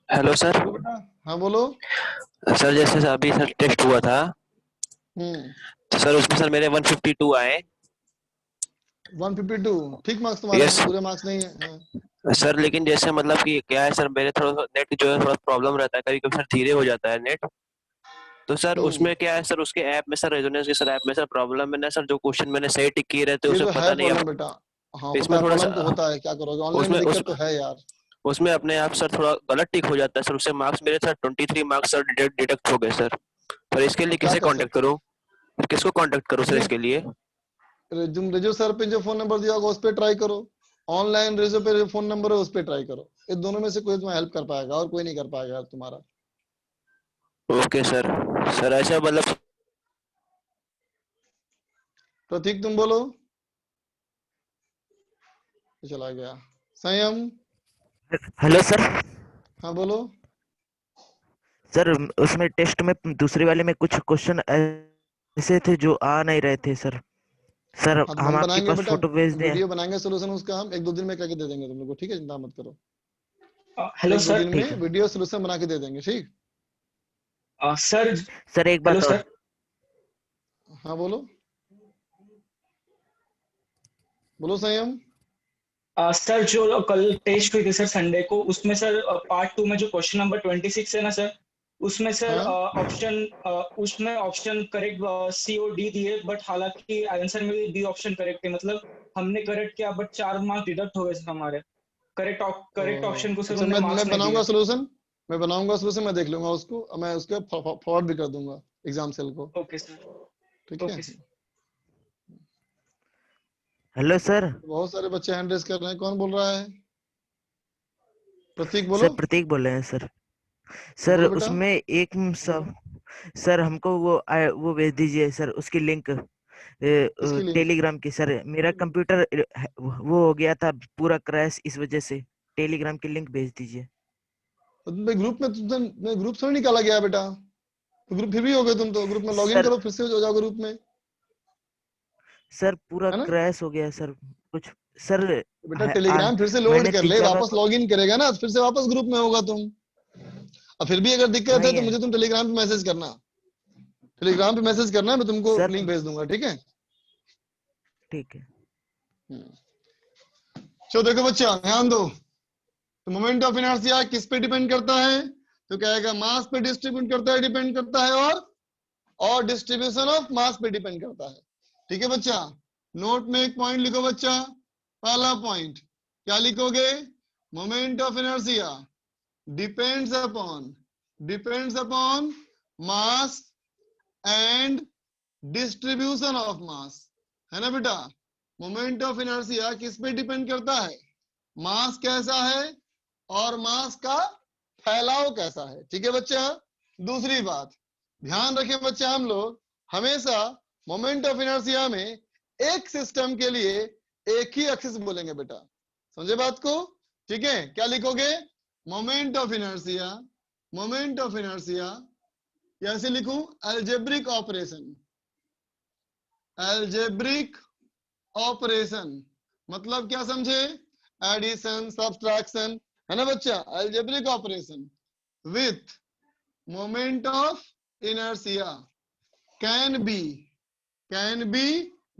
हेलो सर। हाँ बोलो। सर जैसे अभी सर टेस्ट हुआ था, तो सर उसमें सर मेरे 152 आए। 152 ठीक मार्क्स तुम्हारे हैं, बुरे मार्क्स नहीं है। हाँ। सर लेकिन जैसे मतलब कि क्या है सर, मेरे थोड़ा नेट जो है थोड़ा प्रॉब्लम रहता है, कभी कभी सर धीरे हो जाता है नेट। तो सर उसमें क्या है सर, उसके ऐप में सर रेजोनेंस के सर ऐप में सर प्रॉब्लम है ना सर, जो क्वेश्चन मैंने सही टिक किए रहते हैं ये उसे तो पता है नहीं प्रॉब्लम अब बेटा। हाँ इसमें होता है, थोड़ा प्रॉब्लम तो सा होता है, क्या करोगे, ऑनलाइन में उसमें दिक्कत तो है यार। उसमें अपने आप सर थोड़ा गलत टिक हो जाता है सर, उससे मार्क्स मेरे सर 23 मार्क्स सर डिडक्ट हो गए सर। पर इसके लिए अब क्या किसे कर कांटेक्ट सकते करूं, किसको कांटेक्ट करूं सर हैं, इसके लिए? तुम रेजो सर पे जो फोन नंबर दिया होगा उस पर ट्राई करो, ऑनलाइन रेजो पे जो फोन नंबर है उस पर ट्राई करो। इस दोनों में से कोई तुम्हें हेल्प कर पाएगा और कोई नहीं कर पाएगा यार तुम्हारा। Okay sir. सर ऐसा मतलब प्रतीक तुम बोलो। चला गया। संयम। Hello sir. हाँ बोलो। सर उसमें टेस्ट में दूसरे वाले में कुछ क्वेश्चन ऐसे थे जो आ नहीं रहे थे सर। सर हाँ तो हम हम आपके बनाएंगे पास बेटा, फोटो भेज दें? वीडियो बनाएंगे सोल्यूशन उसका, हम 1-2 दिन में करके दे देंगे तुम लोग को, ठीक है, चिंता मत करो। Hello 1-2 sir. दिन ठीक में है वीडियो सोल्यूशन बना के दे देंगे, ठीक। सर। सर एक हेलो बात और। सर। हाँ बोलो, बोलो संयम। सर जो कल टेस्ट हुई थी सर संडे को, उसमें सर पार्ट 2 में जो क्वेश्चन नंबर 26 है ना सर, उसमें सर हाँ उसमें ऑप्शन करेक्ट सी और डी दिए, बट हालांकि आंसर में भी डी ऑप्शन करेक्ट है। मतलब हमने करेक्ट किया बट 4 मार्क्स डिडक्ट हो गए सर हमारे। करेक्ट ऑप्शन को सर अच्छा, उन्होंने मैं मार्क्स नहीं बनाऊंगा दिया। सोल्यूशन, मैं बनाऊंगा सोल्यूशन, मैं देख लूंगा उसको, मैं उसके फॉरवर्ड भी कर दूंगा एग्जाम सेल को, ओके सर। ठीक है। Okay sir. Hello sir. बहुत सारे बच्चे हैंड रेस कर रहे हैं, कौन बोल रहा है? प्रतीक बोलो। सर प्रतीक बोल रहे हैं सर। सर बोलो बेटा। उसमें एक सब सर हमको वो भेज दीजिए सर उसकी लिंक किसकी लिंक? टेलीग्राम की। सर मेरा कंप्यूटर वो हो गया था पूरा क्रैश, इस वजह से टेलीग्राम की लिंक भेज दीजिए। तुम ग्रुप में, तुम ग्रुप से निकाला गया बेटा, तो ग्रुप फिर भी हो गए तुम तो, ग्रुप में लॉगिन सर करो फिर से हो जाओ ग्रुप में, सर पूरा है ना। क्रैश हो गया सर कुछ। सर तो बेटा टेलीग्राम फिर से लोड मैंने कर ले, 3-4 बार वापस लॉगिन करेगा ना फिर से वापस ग्रुप में होगा तुम। और फिर भी अगर दिक्कत है नहीं तो है मुझे तुम टेलीग्राम पे मैसेज करना, टेलीग्राम पे मैसेज करना, मैं तुमको सर। लिंक भेज दूंगा, ठीक है। ठीक है चलो देखो बच्चा ध्यान दो, तो मोमेंट ऑफ इनर्शिया किस पे डिपेंड करता है, तो क्या आएगा, मास पे डिस्ट्रीब्यूट करता है, डिपेंड करता है, और डिस्ट्रीब्यूशन ऑफ मास पे डिपेंड करता है, ठीक है बच्चा। नोट में एक पॉइंट लिखो बच्चा, पहला पॉइंट क्या लिखोगे, moment of inertia depends upon mass and distribution of mass, है ना बेटा। मोमेंट ऑफ इनर्शिया किस पे डिपेंड करता है, मास कैसा है और मास का फैलाव कैसा है, ठीक है बच्चा। दूसरी बात ध्यान रखें बच्चा, हम लोग हमेशा मोमेंट ऑफ इनर्शिया में एक सिस्टम के लिए एक ही एक्सिस बोलेंगे बेटा, समझे बात को, ठीक है। क्या लिखोगे, मोमेंट ऑफ इनर्शिया कैसे लिखूं, अलजेब्रिक ऑपरेशन, मतलब क्या समझे, एडिशन सब्सट्रैक्शन, है ना बच्चा, algebraic operation with moment of inertia can be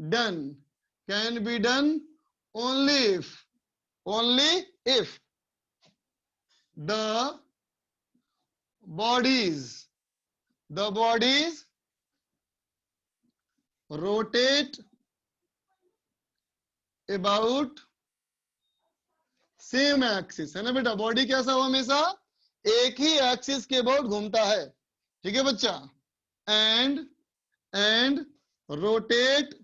done only if the bodies rotate about same axis, है ना बेटा। बॉडी कैसा हो, हमेशा एक ही एक्सिस के अबाउट घूमता है, ठीक है बच्चा। एंड रोटेट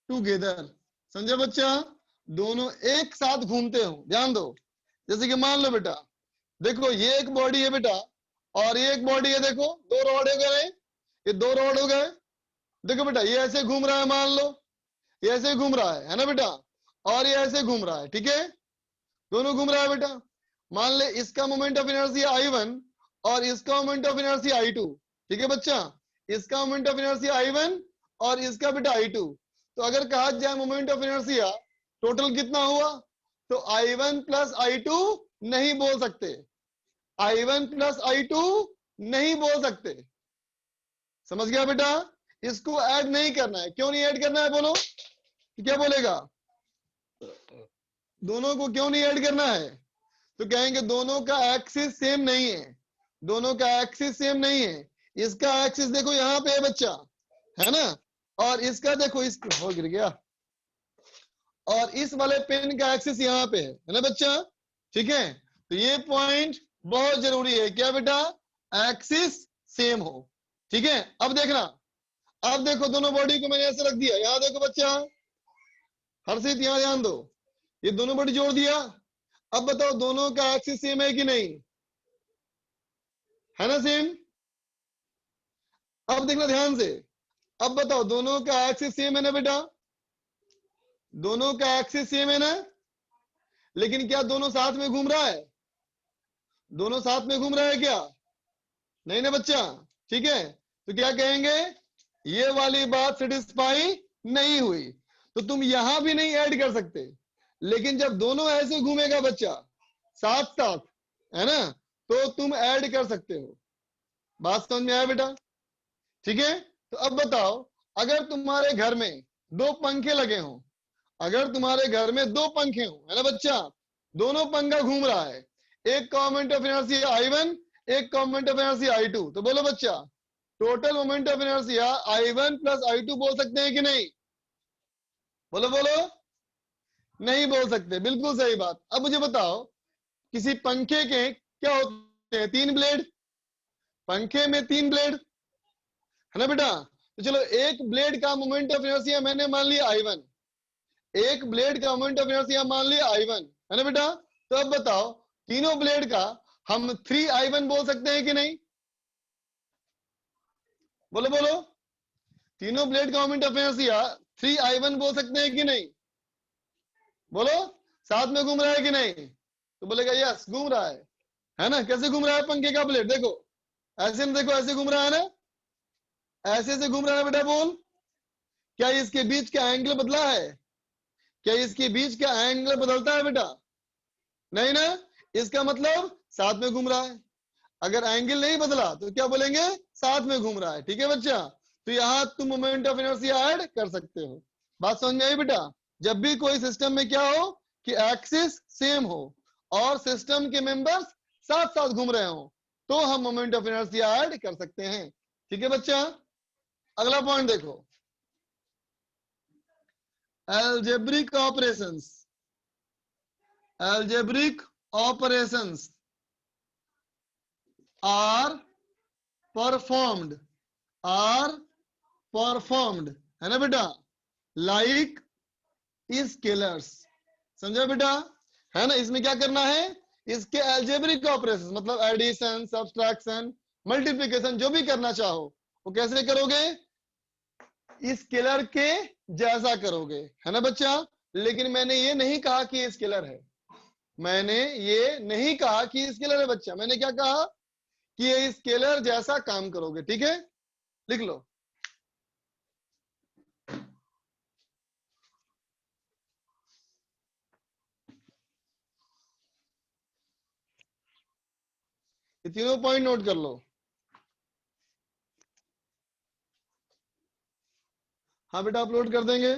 टुगेदर, समझे बच्चा, दोनों एक साथ घूमते हो। ध्यान दो, जैसे कि मान लो बेटा, देखो ये एक बॉडी है बेटा और ये एक बॉडी है, देखो दो रॉड हो गए, ये दो रॉड हो गए, देखो बेटा ये ऐसे घूम रहा है, मान लो ये ऐसे घूम रहा है ना बेटा, और ये ऐसे घूम रहा है, ठीक है, दोनों घूम रहा है बेटा। मान ले इसका मोमेंट ऑफ इनर्शिया I1 और इसका मोमेंट ऑफ इनर्शिया I2, ठीक है बच्चा, इसका मोमेंट ऑफ इनर्शिया I1 और इसका बेटा I2। तो अगर कहा जाए मोमेंट ऑफ इनर्शिया टोटल कितना हुआ, तो I1 प्लस I2 नहीं बोल सकते, I1 प्लस I2 नहीं बोल सकते, समझ गया बेटा। इसको ऐड नहीं करना है, क्यों नहीं ऐड करना है बोलो, क्या बोलेगा, दोनों को क्यों नहीं ऐड करना है? तो कहेंगे दोनों का एक्सिस सेम नहीं है, दोनों का एक्सिस सेम नहीं है। इसका एक्सिस देखो यहाँ पे है बच्चा, है ना, और इसका देखो, इस हो गिर गया, और इस वाले पेन का एक्सिस यहाँ पे है ना बच्चा, ठीक है। तो ये पॉइंट बहुत जरूरी है, क्या बेटा? एक्सिस सेम हो, ठीक है। अब देखना, अब देखो दोनों बॉडी को मैंने ऐसे रख दिया, यहाँ देखो बच्चा, हर्षित यहाँ ध्यान दो, ये दोनों बॉडी जोड़ दिया। अब बताओ दोनों का एक्सिस सेम है कि नहीं? है ना सेम? अब देखना ध्यान से, अब बताओ दोनों का एक्सिस सेम है ना बेटा? दोनों का एक्सिस सेम है ना? लेकिन क्या दोनों साथ में घूम रहा है? दोनों साथ में घूम रहा है क्या? नहीं ना बच्चा, ठीक है। तो क्या कहेंगे? ये वाली बात सेटिस्फाई नहीं हुई, तो तुम यहां भी नहीं ऐड कर सकते। लेकिन जब दोनों ऐसे घूमेगा बच्चा साथ साथ, है ना, तो तुम ऐड कर सकते हो। बात समझ में आया बेटा? ठीक है। तो अब बताओ, अगर तुम्हारे घर में दो पंखे लगे हों, अगर तुम्हारे घर में दो पंखे हों, है ना बच्चा, दोनों पंखा घूम रहा है, एक का मोमेंट ऑफ इनर्शिया I1, एक का मोमेंट ऑफ इनर्शिया I2, तो बोलो बच्चा total moment of inertia I1 plus I2 बोल सकते हैं कि नहीं? बोलो बोलो, नहीं बोल सकते, बिल्कुल सही बात। अब मुझे बताओ, किसी पंखे के क्या होते हैं? 3 ब्लेड, पंखे में 3 ब्लेड, है ना बेटा। तो चलो, एक ब्लेड का मोमेंट ऑफ इनर्शिया मैंने मान लिया I1, एक ब्लेड का मोमेंट ऑफ इनर्शिया मान लिया I1, है ना बेटा। तो अब बताओ, तीनों ब्लेड का हम 3I1 बोल सकते हैं कि नहीं? बोलो बोलो, तीनों ब्लेड का मोमेंट ऑफ इनर्शिया 3I1 बोल सकते हैं कि नहीं? बोलो, साथ में घूम रहा है कि नहीं? तो बोलेगा यस घूम रहा है ना। कैसे घूम रहा है पंखे का ब्लेड? देखो ऐसे में, देखो ऐसे घूम रहा है ना, ऐसे से घूम रहा है बेटा। बोल, क्या इसके बीच का एंगल बदला है? क्या इसके बीच का एंगल बदलता है बेटा? नहीं ना। इसका मतलब साथ में घूम रहा है। अगर एंगल नहीं बदला तो क्या बोलेंगे? साथ में घूम रहा है, ठीक है बच्चा। तो यहां तुम मोमेंट ऑफ इनर्शिया ऐड कर सकते हो। बात समझ में आई बेटा? जब भी कोई सिस्टम में क्या हो कि एक्सिस सेम हो और सिस्टम के मेंबर्स साथ साथ घूम रहे हो, तो हम मोमेंट ऑफ इनर्शिया ऐड कर सकते हैं, ठीक है बच्चा। अगला पॉइंट देखो, algebraic operations, algebraic operations are performed, है ना बेटा, like स्केलर्स। समझा बेटा? है ना। इसमें क्या करना है? इसके algebraic operations मतलब एडिशन, सब्सट्रैक्शन, मल्टीप्लिकेशन, जो भी करना चाहो वो कैसे करोगे? स्केलर के जैसा करोगे, है ना बच्चा। लेकिन मैंने ये नहीं कहा कि ये स्केलर है, मैंने ये नहीं कहा कि स्केलर है बच्चा। मैंने क्या कहा कि ये स्केलर जैसा काम करोगे, ठीक है। लिख लो, ये तीनों पॉइंट नोट कर लो। हाँ बेटा, अपलोड कर देंगे,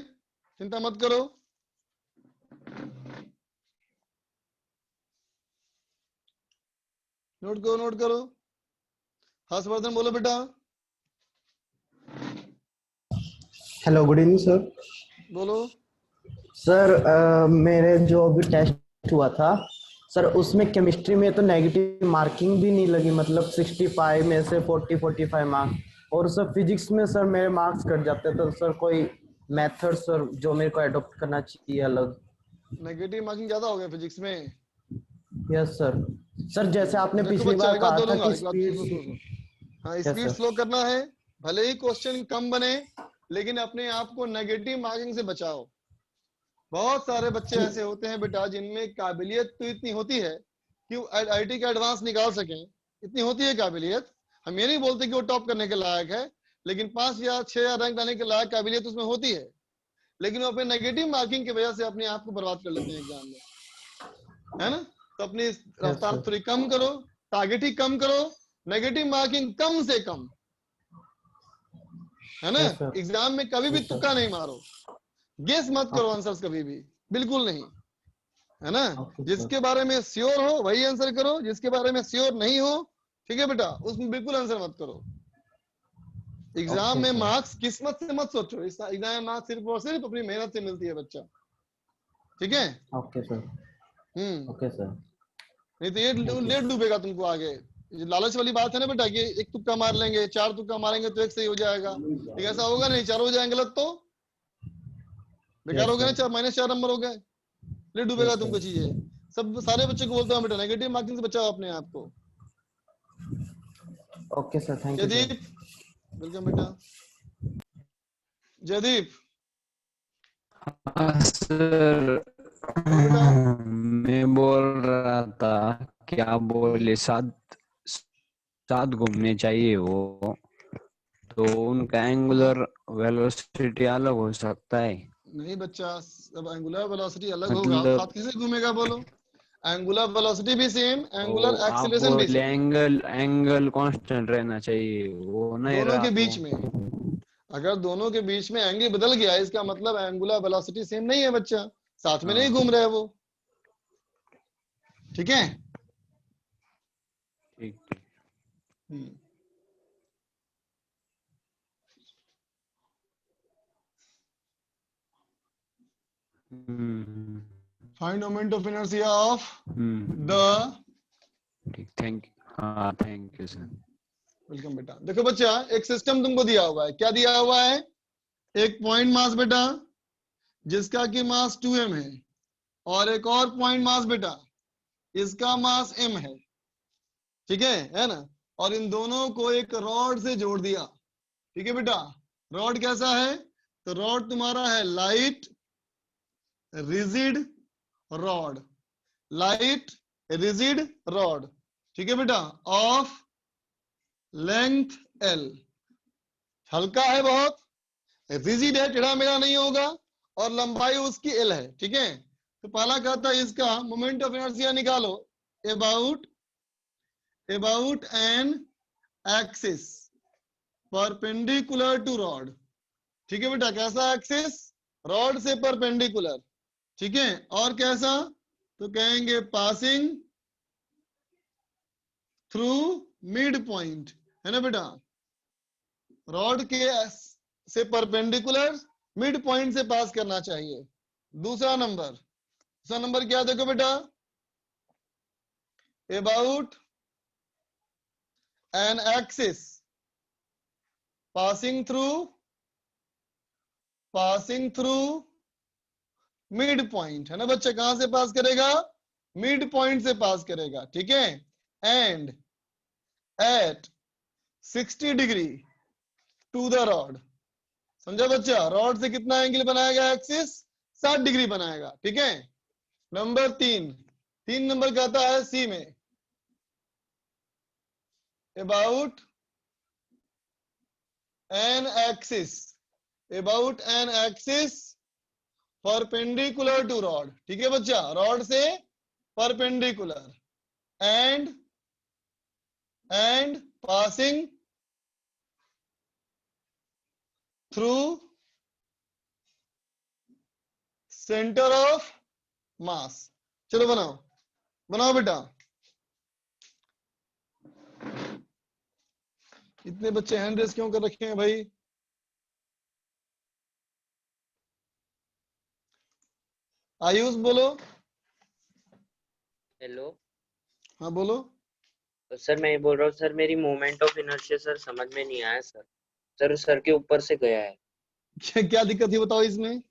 चिंता मत करो। नोट करो, नोट करो। हर्षवर्धन बोलो बेटा। Hello, good evening sir. बोलो सर, मेरे जो अभी टेस्ट हुआ था सर, उसमें केमिस्ट्री में तो नेगेटिव मार्किंग भी नहीं लगी, मतलब 65 में से 40-45 मार्क्स। और सर फिजिक्स में सर मेरे मार्क्स कट जाते, तो सर कोई मेथड सर जो मेरे को अडॉप्ट करना चाहिए अलग? नेगेटिव मार्किंग ज्यादा हो गया फिजिक्स में? Yes sir. सर जैसे आपने पिछली बार कहा था कि स्पीड स्लो करना है, भले ही क्वेश्चन कम बने लेकिन अपने आप को नेगेटिव मार्किंग से बचाओ। बहुत सारे बच्चे ऐसे होते हैं बेटा जिनमें काबिलियत तो इतनी होती है कि वो आईआईटी का एडवांस निकाल सकें, इतनी होती है काबिलियत। हम ये नहीं बोलते कि वो टॉप करने के लायक है, लेकिन 5 या 6 या रैंक लाने के लायक काबिलियत उसमें होती है, लेकिन वो अपने नेगेटिव मार्किंग की वजह से अपने आप को बर्बाद कर लेते हैं एग्जाम में, है ना। तो अपनी रफ्तार थोड़ी कम करो, टारगेट ही कम करो, नेगेटिव मार्किंग कम से कम, है ना। एग्जाम में कभी भी तुक्का नहीं मारो, गेस मत करो आंसर्स कभी भी, बिल्कुल नहीं, है ना। जिसके बारे में श्योर हो वही आंसर करो, जिसके बारे में श्योर नहीं हो, ठीक है बेटा, उसमें बिल्कुल आंसर मत करो। एग्जाम में मार्क्स किस्मत से मत सोचो, इस एग्जाम में मार्क्स सिर्फ और सिर्फ अपनी मेहनत से मिलती है बच्चा, ठीक है। Okay sir. Okay sir. नहीं तो ये लेट डूबेगा तुमको आगे। ये लालच वाली बात है ना बेटा कि एक तुक्का मार लेंगे, 4 तुक्का मारेंगे तो एक सही हो जाएगा, ठीक ऐसा होगा नहीं, 4 हो जाएंगे गलत तो बेकार हो गए ना, -4 नंबर हो गए, लेट डूबेगा तुमको चीजें। सब सारे बच्चे को बोलता हूँ बेटा नेगेटिव मार्किंग से बचाओ अपने आप को। Okay sir, thank you Jaydeep, welcome बेटा। जयदीप सर मैं बोल रहा था क्या बोले, साथ घूमने चाहिए वो, तो उनका एंगुलर वेलोसिटी अलग हो सकता है। नहीं बच्चा, अब एंगुलर वेलोसिटी अलग होगा, साथ किसे घूमेगा बोलो। एंगुलर वेलोसिटी भी सेम, एंगुलर एक्सीलरेशन भी सेम। एंगल कांस्टेंट रहना चाहिए, वो नहीं दोनों रहा के बीच तो। में, अगर दोनों के बीच में एंगल बदल गया इसका मतलब एंगुलर वेलोसिटी सेम नहीं है बच्चा, साथ में नहीं घूम रहे वो, ठीक है। ठीक। Find moment of inertia of the, thank you. हाँ थैंक यू सर। वेलकम बेटा। देखो बच्चा, एक सिस्टम तुमको दिया हुआ है, क्या दिया हुआ है, एक पॉइंट मास बेटा जिसका कि मास 2m है, और एक और पॉइंट मास बेटा इसका मास m है, ठीक है ना। और इन दोनों को एक रॉड से जोड़ दिया, ठीक है बेटा। रॉड कैसा है, तो रॉड तुम्हारा है light rigid rod, light rigid rod, ठीक है बेटा, ऑफ लेंथ l, हल्का है बहुत, रिजिड है, टेढ़ा मेढ़ा नहीं होगा, और लंबाई उसकी l है, ठीक है। तो पहला कहता है इसका मोमेंट ऑफ इनर्शिया निकालो about an axis perpendicular to rod, ठीक है बेटा। कैसा एक्सिस, रॉड से परपेंडिकुलर, ठीक है। और कैसा, तो कहेंगे पासिंग थ्रू मिड पॉइंट, है ना बेटा, रॉड के से परपेंडिकुलर मिड पॉइंट से पास करना चाहिए। दूसरा नंबर क्या, देखो बेटा, about an axis passing through mid point, है ना बच्चे, कहां से पास करेगा, मिड पॉइंट से पास करेगा, ठीक है। And at 60 degree to the rod, समझा बच्चा, रॉड से कितना एंगल बनाएगा, एक्सिस 60 डिग्री बनाएगा, ठीक है। नंबर 3 नंबर कहता है सी में about an axis perpendicular to rod, ठीक है बच्चा, रॉड से perpendicular, and passing through centre of mass. चलो बनाओ बेटा। इतने बच्चे हैंड रेस क्यों कर रखे हैं भाई। आयुष बोलो। हेलो। हाँ बोलो। तो सर मैं ये बोल रहा हूँ सर, मेरी मोमेंट ऑफ इनर्शिया सर समझ में नहीं आया सर के ऊपर से गया है। क्या दिक्कत है बताओ इसमें।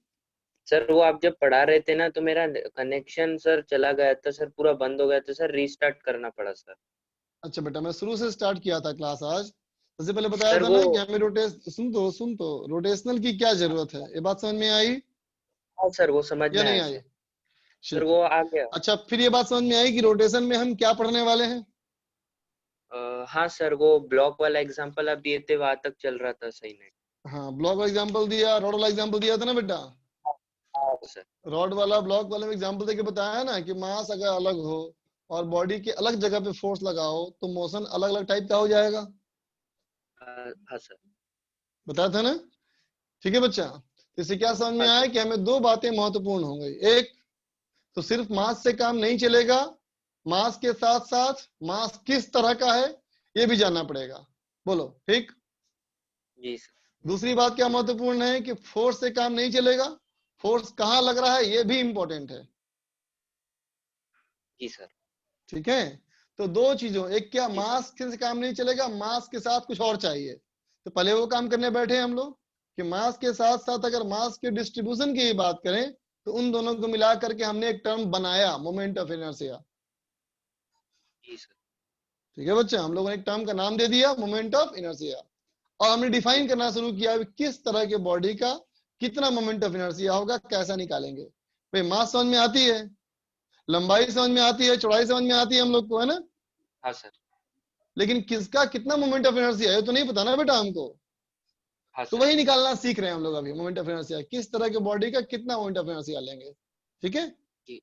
सर वो आप जब पढ़ा रहे थे ना तो मेरा कनेक्शन सर चला गया था सर, पूरा बंद हो गया था सर, रीस्टार्ट करना पड़ा सर। अच्छा बेटा, मैं शुरू से स्टार्ट किया था क्लास आज, सबसे पहले बताया था ना कि हमें सुन तो रोटेशनल की क्या जरूरत है, ये बात समझ में आई। हाँ सर वो समझ में नहीं आई आई सर, वो आ गया। अच्छा फिर ये बात समझ में आई कि रोटेशन में हम क्या पढ़ने वाले हैं। हाँ सर, वो ब्लॉक वाला एग्जांपल आप दिए थे वहां तक चल रहा था सही नहीं। हाँ ब्लॉक वाला एग्जांपल दिया, रॉड वाला एग्जांपल दिया था ना बेटा। रॉड वाला ब्लॉक वाले में एग्जांपल देके बताया ना कि मास अगर अलग हो और बॉडी के अलग जगह पे फोर्स लगाओ तो मोशन अलग अलग टाइप का हो जाएगा। हाँ सर बताया था ना, ठीक है बच्चा। तो इससे क्या समझ में आया कि हमें दो बातें महत्वपूर्ण हो गई। एक, तो सिर्फ मास से काम नहीं चलेगा, मास के साथ साथ मास किस तरह का है ये भी जानना पड़ेगा। बोलो ठीक? जी सर। दूसरी बात क्या महत्वपूर्ण है कि फोर्स से काम नहीं चलेगा, फोर्स कहाँ लग रहा है ये भी इंपॉर्टेंट है। जी सर। ठीक है, तो दो चीजों, एक क्या मास से काम नहीं चलेगा, मास के साथ कुछ और चाहिए। तो पहले वो काम करने बैठे हम लोग कि मास के साथ साथ अगर मास के डिस्ट्रीब्यूशन की बात करें तो उन दोनों को मिला करके हमने एक टर्म बनाया, मोमेंट ऑफ इनर्शिया। ठीक है बच्चा, हम लोगों ने एक टर्म का नाम दे दिया मोमेंट ऑफ इनर्शिया, और हमने डिफाइन करना शुरू किया किस तरह के बॉडी का कितना मोमेंट ऑफ इनर्शिया होगा, कैसा निकालेंगे। भाई मास समझ में आती है, लंबाई समझ में आती है, चौड़ाई समझ में आती है हम लोग को, है ना? हाँ सर। लेकिन किसका कितना मोमेंट ऑफ इनर्शिया है तो नहीं पता ना बेटा हमको। हाँ तो वही निकालना सीख रहे हैं हम लोग अभी, मोमेंट ऑफ इनर्शिया, किस तरह के बॉडी का कितना मोमेंट ऑफ इनर्शिया लेंगे। ठीक है, जी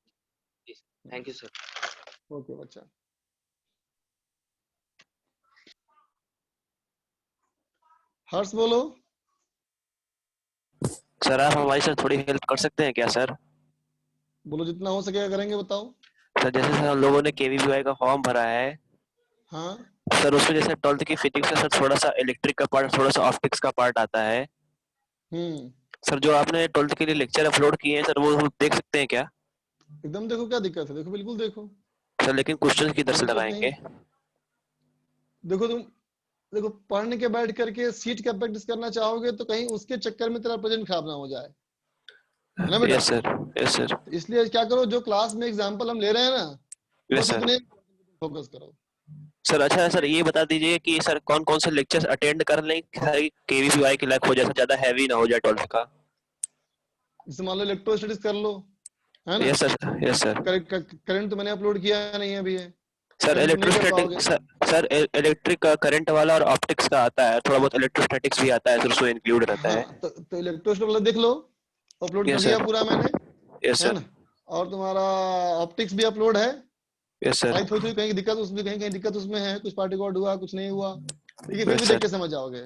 थैंक यू सर। ओके बच्चा। हर्ष बोलो। सर आप हमारी सर थोड़ी हेल्प कर सकते हैं क्या सर? बोलो, जितना हो सकेगा करेंगे, बताओ। सर जैसे सर हम लोगों ने केवीबीवाई का फॉर्म भरा है, हाँ सर उसमें जैसे 12th की फिजिक्स का सर थोड़ा सा इलेक्ट्रिक का पार्ट, थोड़ा सा ऑप्टिक्स का पार्ट आता है। सर जो आपने 12th के लिए लेक्चर अपलोड किए हैं सर वो देख सकते हैं क्या? एकदम देखो, क्या दिक्कत है, देखो बिल्कुल देखो सर लेकिन क्वेश्चन किधर से लगाएंगे? देखो तुम देखो, पढ़ने के बैठ करके सीट का प्रैक्टिस करना चाहोगे तो कहीं उसके चक्कर में तेरा प्रेजेंट खराब ना हो जाए, है ना बेटा? Yes sir, yes sir. इसलिए क्या करो, जो क्लास में एग्जांपल हम ले रहे हैं ना, यस सर। उतने फोकस करो। सर अच्छा सर ये बता दीजिए कि सर कौन कौन से लेक्चर्स अटेंड कर लें केवीबीवाई के लायक हो जाए, ज्यादा हैवी ना हो जाए 12th का। जैसे मान लो इलेक्ट्रोस्टैटिक्स कर लो, है ना? Yes sir, yes sir. Current तो मैंने अपलोड किया नहीं है अभी है sir electrostatic sir electric electric current वाला और ऑप्टिक्स का आता है, थोड़ा बहुत इलेक्ट्रोस्टैटिक्स भी आता है सर, उसमें इंक्लूड रहता है। तो इलेक्ट्रोस्टैटिक वाला देख लो, अपलोड कर दिया पूरा मैंने, यस है सर। ना? और तुम्हारा ऑप्टिक्स भी अपलोड है। Yes sir. थोड़ी कहीं दिक्कत उसमें, कहीं दिक्कत उसमें है, कुछ पार्टिकल हुआ कुछ नहीं हुआ, लेकिन फिर भी देख के समझ जाओगे।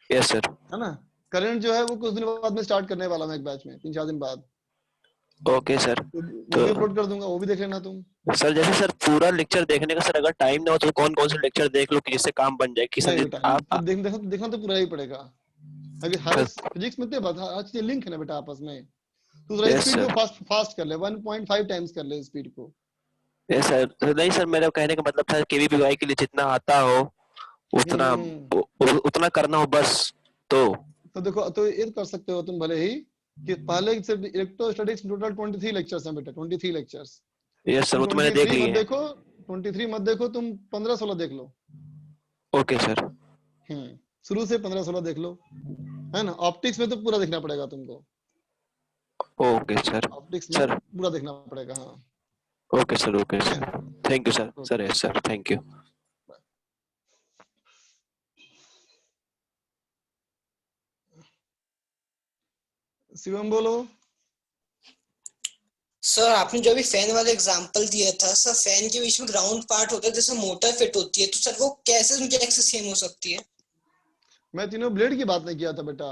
Yes sir. है ना? करंट जो है वो कुछ दिन बाद में स्टार्ट करने वाला हूं, एक बैच में 3-4 दिन बाद। Okay sir. वो भी अपलोड कर दूंगा, वो भी देख लेना तुम। सर जैसे सर पूरा लेक्चर देखने का सर अगर टाइम ना हो तो कौन कौन से लेक्चर देख लो कि जिससे काम बन जाए कि सर आप देखना तो पूरा ही पड़ेगा, अगर हर फिजिक्स में तो हर चीज लिंक है ना बेटा आपस में। तू जरा स्पीड को फास्ट कर ले, 1.5 टाइम्स कर ले स्पीड को। Yes sir. नहीं सर मेरा कहने का मतलब था केवीबीवाई के लिए जितना आता हो उतना करना हो बस। तो देखो, तो ये कर सकते हो तुम भले ही कि पहले सिर्फ इलेक्ट्रोस्टैटिक्स टोटल 23 लेक्चर्स हैं बेटा, 23 लेक्चर्स। यस सर वो तो मैंने देख ली है। देखो 23 मत देखो, तुम 15-16 देख लो। Okay sir. शुरू से 15-16 देख लो, है ना? ऑप्टिक्स में तो पूरा देखना पड़ेगा तुमको। Okay sir. ऑप्टिक्स में पूरा देखना पड़ेगा। हाँ okay sir, okay sir, thank you sir. Sir yes sir, thank you. Shivam बोलो। सर आपने जो भी फैन वाला एग्जांपल दिया था सर, फैन के बीच में ग्राउंड पार्ट होता है जैसे मोटर फिट होती है, तो सर वो कैसे उनकी एक्सेस सेम हो सकती है? मैं तीनों ब्लेड की बात नहीं किया था बेटा।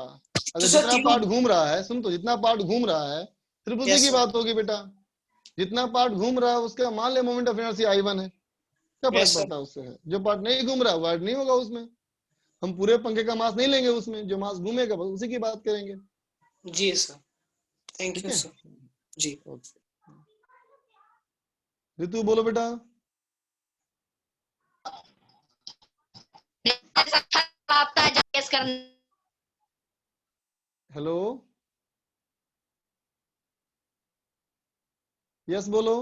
अगर जितना पार्ट घूम रहा है, सुन तो, जितना पार्ट घूम रहा है सिर्फ उसी की बात होगी बेटा। जितना पार्ट घूम रहा है उसका मान ले मोमेंट ऑफ इनर्शिया I1 है, क्या फर्क पड़ता है उससे? है जो पार्ट नहीं घूम रहा है वो ऐड नहीं होगा उसमें। हम पूरे पंखे का मास नहीं लेंगे उसमें, जो मास घूमेगा बस उसी की बात करेंगे। जी सर, थैंक यू सर। जी ऋतु बोलो बेटा। हेलो, यस बोलो।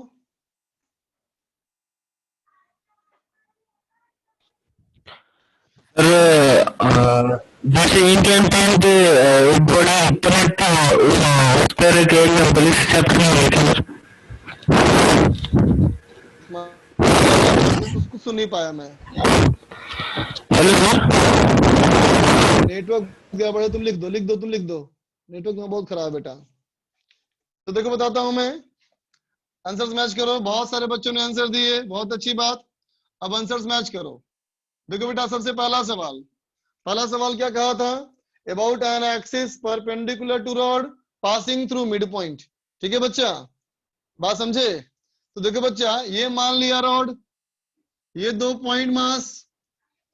जैसे इंडियन टाइम पे बड़ा प्रोजेक्ट था उस तरह के पुलिस चैप्टर में सर। उसको सुन नहीं पाया मैं। हेलो सर, नेटवर्क गड़बड़ है, तुम लिख दो तुम लिख दो, नेटवर्क में बहुत खराब है बेटा। तो देखो बताता हूं मैं, आंसर्स मैच करो। बहुत सारे बच्चों ने आंसर दिए, बहुत अच्छी बात। अब आंसर्स मैच करो। देखो बेटा, सबसे पहला सवाल क्या कहा था? About an axis perpendicular to rod passing through mid point. ठीक है बच्चा, बात समझे? तो देखो बच्चा, ये मान लिया रॉड, ये 2 पॉइंट मास,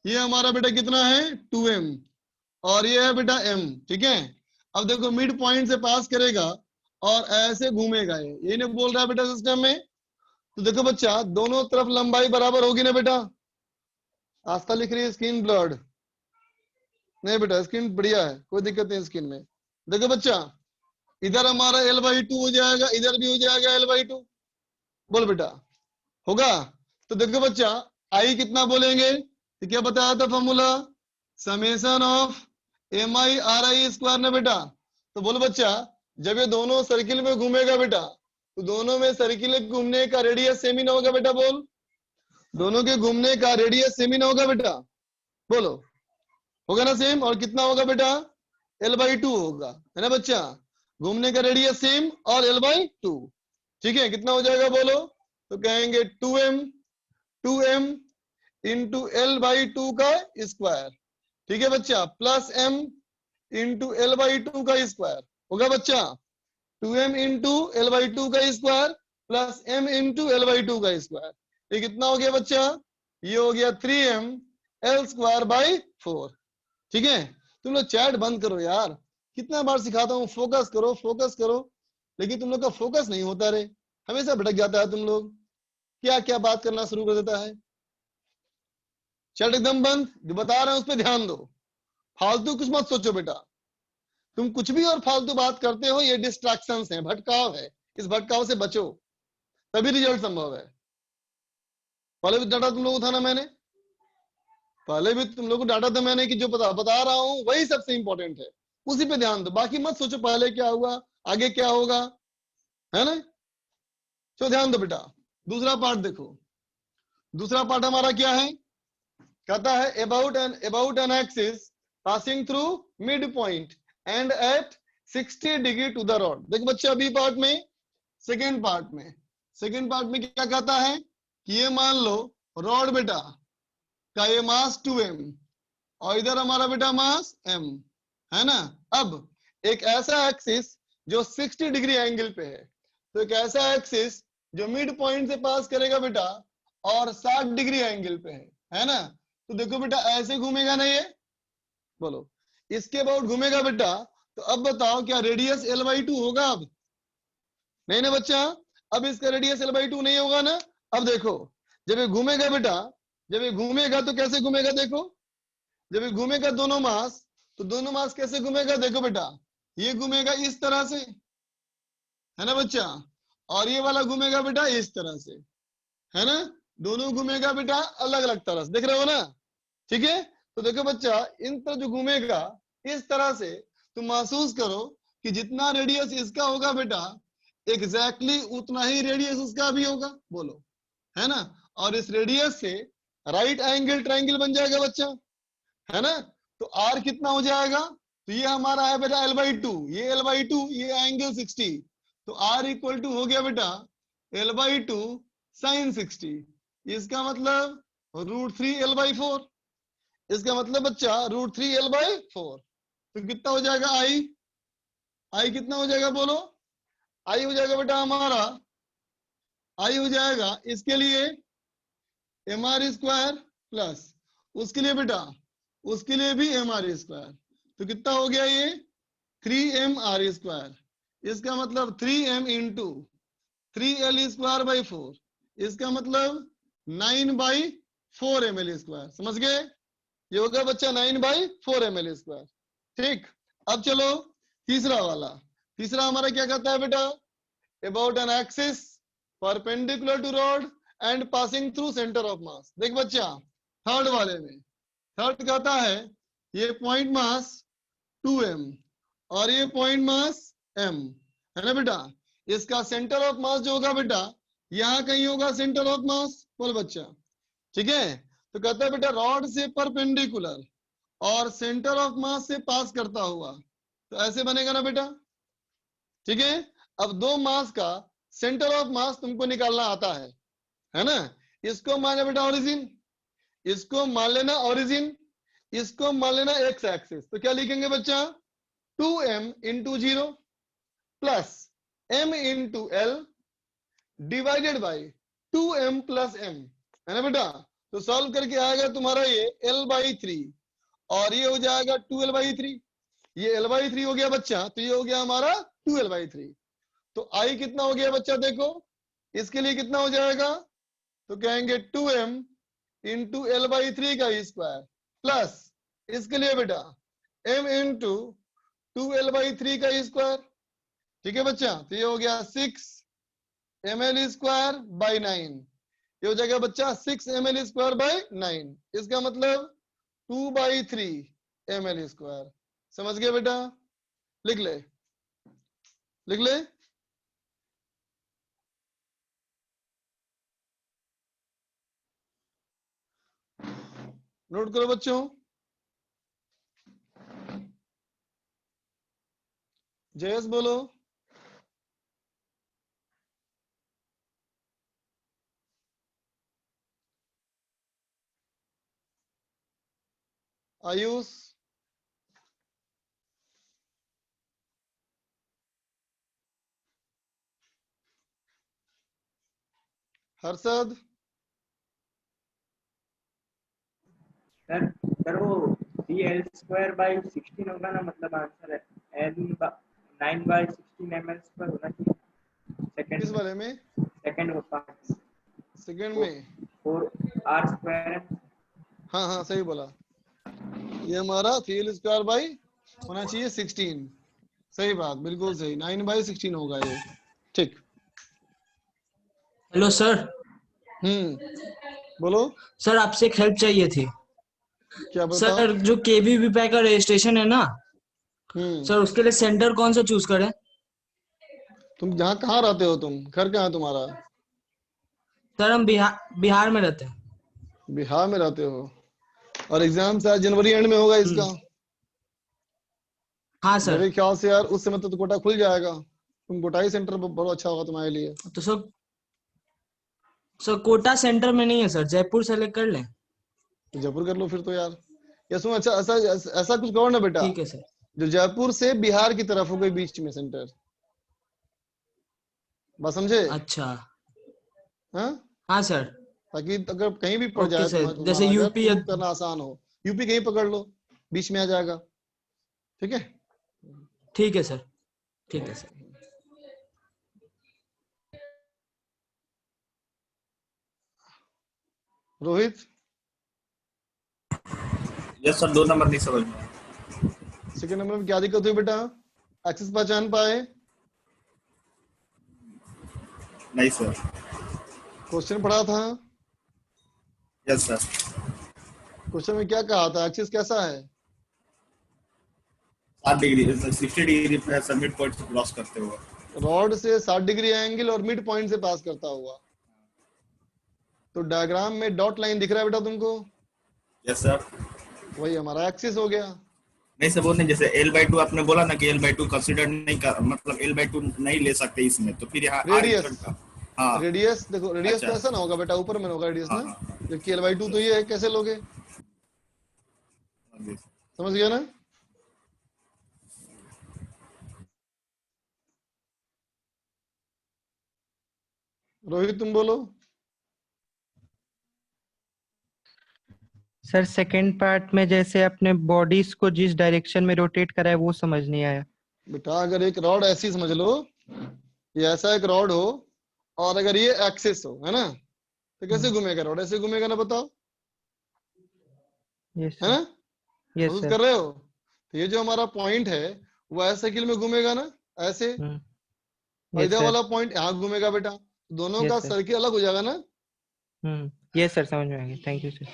ये हमारा बेटा कितना है 2m, और ये है बेटा m, ठीक है। अब देखो मिड पॉइंट से पास करेगा और ऐसे घूमेगा, ये नहीं बोल रहा है बेटा सिस्टम में। तो देखो बच्चा, दोनों तरफ लंबाई बराबर होगी ना बेटा। आस्था लिख रही है स्किन ब्लड, नहीं बेटा स्किन बढ़िया है, कोई दिक्कत नहीं स्किन में। देखो बच्चा, इधर हमारा l/2 हो जाएगा, इधर भी हो जाएगा l/2, बोल बेटा होगा। तो देखो बच्चा, आई कितना बोलेंगे, तो क्या बताया था formula, summation of mi/ri square ना बेटा। तो बोलो बच्चा, जब ये दोनों सर्किल में घूमेगा बेटा, तो दोनों में सर्किल घूमने का रेडियस सेम ही ना होगा बेटा, बोल। दोनों के घूमने का रेडियस सेम ही ना होगा बेटा, बोलो होगा ना सेम। और कितना होगा बेटा, l/2 होगा, है ना बच्चा। घूमने का रेडियस सेम और l/2, ठीक है। कितना हो जाएगा बोलो, तो कहेंगे 2m इंटू l/2 का स्क्वायर, ठीक है बच्चा, प्लस m इंटू l/2 का स्क्वायर होगा बच्चा। 2m इंटू l/2 का square plus m into l/2 का स्क्वायर, ये कितना हो गया बच्चा, ये हो गया 3m l²/4, ठीक है। तुम लोग चैट बंद करो यार, कितना बार सिखाता हूँ, फोकस करो फोकस करो, लेकिन तुम लोग का फोकस नहीं होता रे, हमेशा भटक जाता है तुम लोग, क्या क्या बात करना शुरू कर देता है। चैट एकदम बंद, जो बता रहे हैं उस पर ध्यान दो, फालतू कुछ मत सोचो बेटा। तुम कुछ भी और फालतू बात करते हो, ये डिस्ट्रैक्शंस हैं, भटकाव है, इस भटकाव से बचो, तभी रिजल्ट संभव है। पहले भी डाटा तुम लोग को था ना मैंने, पहले भी तुम लोग को डाटा था मैंने कि जो बता रहा हूं वही सबसे इंपॉर्टेंट है, उसी पे ध्यान दो, बाकी मत सोचो पहले क्या हुआ आगे क्या होगा, है ना। तो ध्यान दो बेटा। दूसरा पार्ट देखो, दूसरा पार्ट हमारा क्या है, कहता है about an axis passing through mid point and at 60 degree to the rod. देखो बच्चा, अभी पार्ट में सेकेंड पार्ट में क्या कहता है कि ये मान लो रॉड बेटा का ये मास 2m और इधर हमारा बेटा मास m, है ना। अब एक ऐसा एक्सिस जो 60 डिग्री एंगल पे है, तो एक ऐसा एक्सिस जो मिड पॉइंट से पास करेगा बेटा और 60 डिग्री एंगल पे है ना। तो देखो बेटा, ऐसे घूमेगा ना ये, बोलो इसके अबाउट घूमेगा बेटा। तो अब बताओ क्या रेडियस l/2 होगा, अब नहीं ना बच्चा, अब इसका रेडियस l/2 नहीं होगा ना। अब देखो, जब ये घूमेगा बेटा, जब ये घूमेगा तो कैसे घूमेगा, देखो जब ये घूमेगा दोनों मास, तो दोनों मास कैसे घूमेगा, देखो बेटा ये घूमेगा इस तरह से, है ना बच्चा, और ये वाला घूमेगा बेटा इस तरह से, है ना। दोनों घूमेगा बेटा अलग अलग तरह से, देख रहे हो ना, ठीक है। तो देखो बच्चा, इन तरह जो घूमेगा इस तरह से, तुम महसूस करो कि जितना रेडियस इसका होगा बेटा, एग्जैक्टली उतना ही रेडियस उसका भी होगा, बोलो, है ना। और इस रेडियस से राइट एंगल ट्रायंगल बन जाएगा बच्चा, है ना। तो आर कितना हो जाएगा, तो ये हमारा है बेटा l/2, ये l/2, ये एंगल 60, तो r इक्वल टू हो गया बेटा l/2 sin 60, इसका मतलब √3 l/4, इसका मतलब बच्चा √3 l/4। तो कितना हो जाएगा आई कितना हो जाएगा बोलो, आई हो जाएगा बेटा हमारा, आई हो जाएगा इसके लिए mr² प्लस उसके लिए बेटा, उसके लिए भी mr², तो कितना हो गया ये 3mr², इसका मतलब 3m इंटू 3l²/4, इसका मतलब 9/4 ml², समझ गए, ये होगा बच्चा 9/4 ml², ठीक। अब चलो तीसरा वाला, तीसरा हमारा क्या कहता है बेटा, about an axis perpendicular to rod and passing through centre of mass. देख बच्चा, थर्ड वाले में, थर्ड कहता है ये पॉइंट मास 2m और ये पॉइंट मास m, है ना बेटा। इसका सेंटर ऑफ मास जो होगा बेटा, यहाँ कहीं होगा सेंटर ऑफ मास, बोल बच्चा, ठीक है। तो कहता है बेटा रॉड से परपेंडिकुलर और सेंटर ऑफ मास से पास करता हुआ, तो ऐसे बनेगा ना बेटा, ठीक है। अब दो मास का सेंटर ऑफ मास तुमको निकालना आता है ना। इसको मान लेना बेटा ओरिजिन, इसको मान लेना ओरिजिन, इसको मान लेना एक्स एक्सिस। तो क्या लिखेंगे बच्चा, 2m into 0 plus m into l divided by 2m plus m, है ना बेटा। तो सॉल्व करके आएगा तुम्हारा ये l/3 और ये हो जाएगा 2l/3। ये l/3 हो गया बच्चा, तो ये हो गया हमारा 2l/3। तो i कितना हो गया बच्चा, देखो इसके लिए कितना हो जाएगा, तो कहेंगे 2m इंटू l/3 का स्क्वायर प्लस इसके लिए बेटा m इंटू 2l/3 का स्क्वायर। ठीक है बच्चा, तो ये हो गया 6ml स्क्वायर बाई 9। ये हो जाएगा बच्चा 6ml स्क्वायर बाई 9। इसका मतलब 2/3 ml स्क्वायर। समझ गए बेटा, लिख ले, लिख ले। नोट करो बच्चों। जयस बोलो। आयुष, हर्षद, सर वो 3l²/16 होगा ना, मतलब आंसर है n9/16 ml² होना चाहिए सेकंड किस वाले में? सेकंड पार्ट सेकंड में 4r²। हाँ हाँ सही बोला। ये हमारा 3l² होना चाहिए 16। सही बात, बिल्कुल सही, 9/16 होगा ये। ठीक। Hello sir. बोलो सर, आपसे एक हेल्प चाहिए थी। क्या बताओ। सर, जो KVVPI का रजिस्ट्रेशन है ना, सर उसके लिए सेंटर कौन सा चूज करें? तुम जहाँ कहाँ रहते हो, तुम घर कहाँ है तुम्हारा? सर हम बिहार में रहते हैं। बिहार में रहते हो, और एग्जाम शायद जनवरी एंड में होगा इसका। हाँ सर। मेरे ख्याल से यार उस समय तो कोटा खुल जाएगा। तुम कोटाई सेंटर बहुत अच्छा होगा तुम्हारे लिए। तो सर कोटा सेंटर में नहीं है सर, जयपुर सेलेक्ट कर लें? जयपुर कर लो फिर तो यार। या सुन, अच्छा ऐसा ऐसा कुछ करो ना बेटा, ठीक है सर। जो जयपुर से बिहार की तरफ हो गई बीच में सेंटर। बस समझे? अच्छा। हाँ हाँ सर। ताकि अगर कहीं भी पड़ ओके जाए सर, तुम्हारा जैसे अगर यूपी तो करना आसान हो। यूपी कहीं पकड़ लो, बीच में आ जाएगा। ठीक है, ठीक है सर, ठीक है sir. Rohit. Yes sir, 2 number नहीं समझ में। सेकंड नंबर में क्या दिक्कत हुई बेटा? एक्सेस पहचान पाए? नहीं सर। क्वेश्चन पढ़ा था? Yes sir. क्वेश्चन में क्या कहा था, एक्सेस कैसा है? 60 डिग्री 60 डिग्री पे सबमिट पॉइंट से क्रॉस करते हुए रॉड से 60 डिग्री एंगल और मिड पॉइंट से पास करता हुआ। तो डायग्राम में डॉट लाइन दिख रहा है बेटा तुमको? Yes sir. वही हमारा एक्सिस हो गया। नहीं सर, वो नहीं, जैसे l/2 आपने बोला ना कि l/2 कंसीडर नहीं कर, मतलब l/2 नहीं ले सकते इसमें, तो फिर यहाँ रेडियस, हाँ रेडियस देखो, रेडियस तो अच्छा। ऐसा ना होगा बेटा, ऊपर में होगा रेडियस हाँ, ना, हाँ, जबकि l/2 तो ये है, कैसे लोगे? हाँ। समझ गया ना? रोहित तुम बोलो। सर सेकंड पार्ट में जैसे अपने बॉडीज को जिस डायरेक्शन में रोटेट करा है वो समझ नहीं आया। बेटा अगर एक रॉड ऐसी समझ लो, ये ऐसा एक रॉड हो और अगर ये एक्सिस हो, है ना, तो कैसे घूमेगा रॉड? ऐसे घूमेगा ना, बताओ। यस है ना? यस महसूस सर। कर रहे हो? तो ये जो हमारा पॉइंट है वो ऐसे सर्किल में घूमेगा ना, ऐसे। और यस इधर सर। वाला पॉइंट यहाँ घूमेगा बेटा, दोनों का यस सर। सर्किल अलग हो जाएगा ना। यस सर, समझ में आ गया, थैंक यू सर।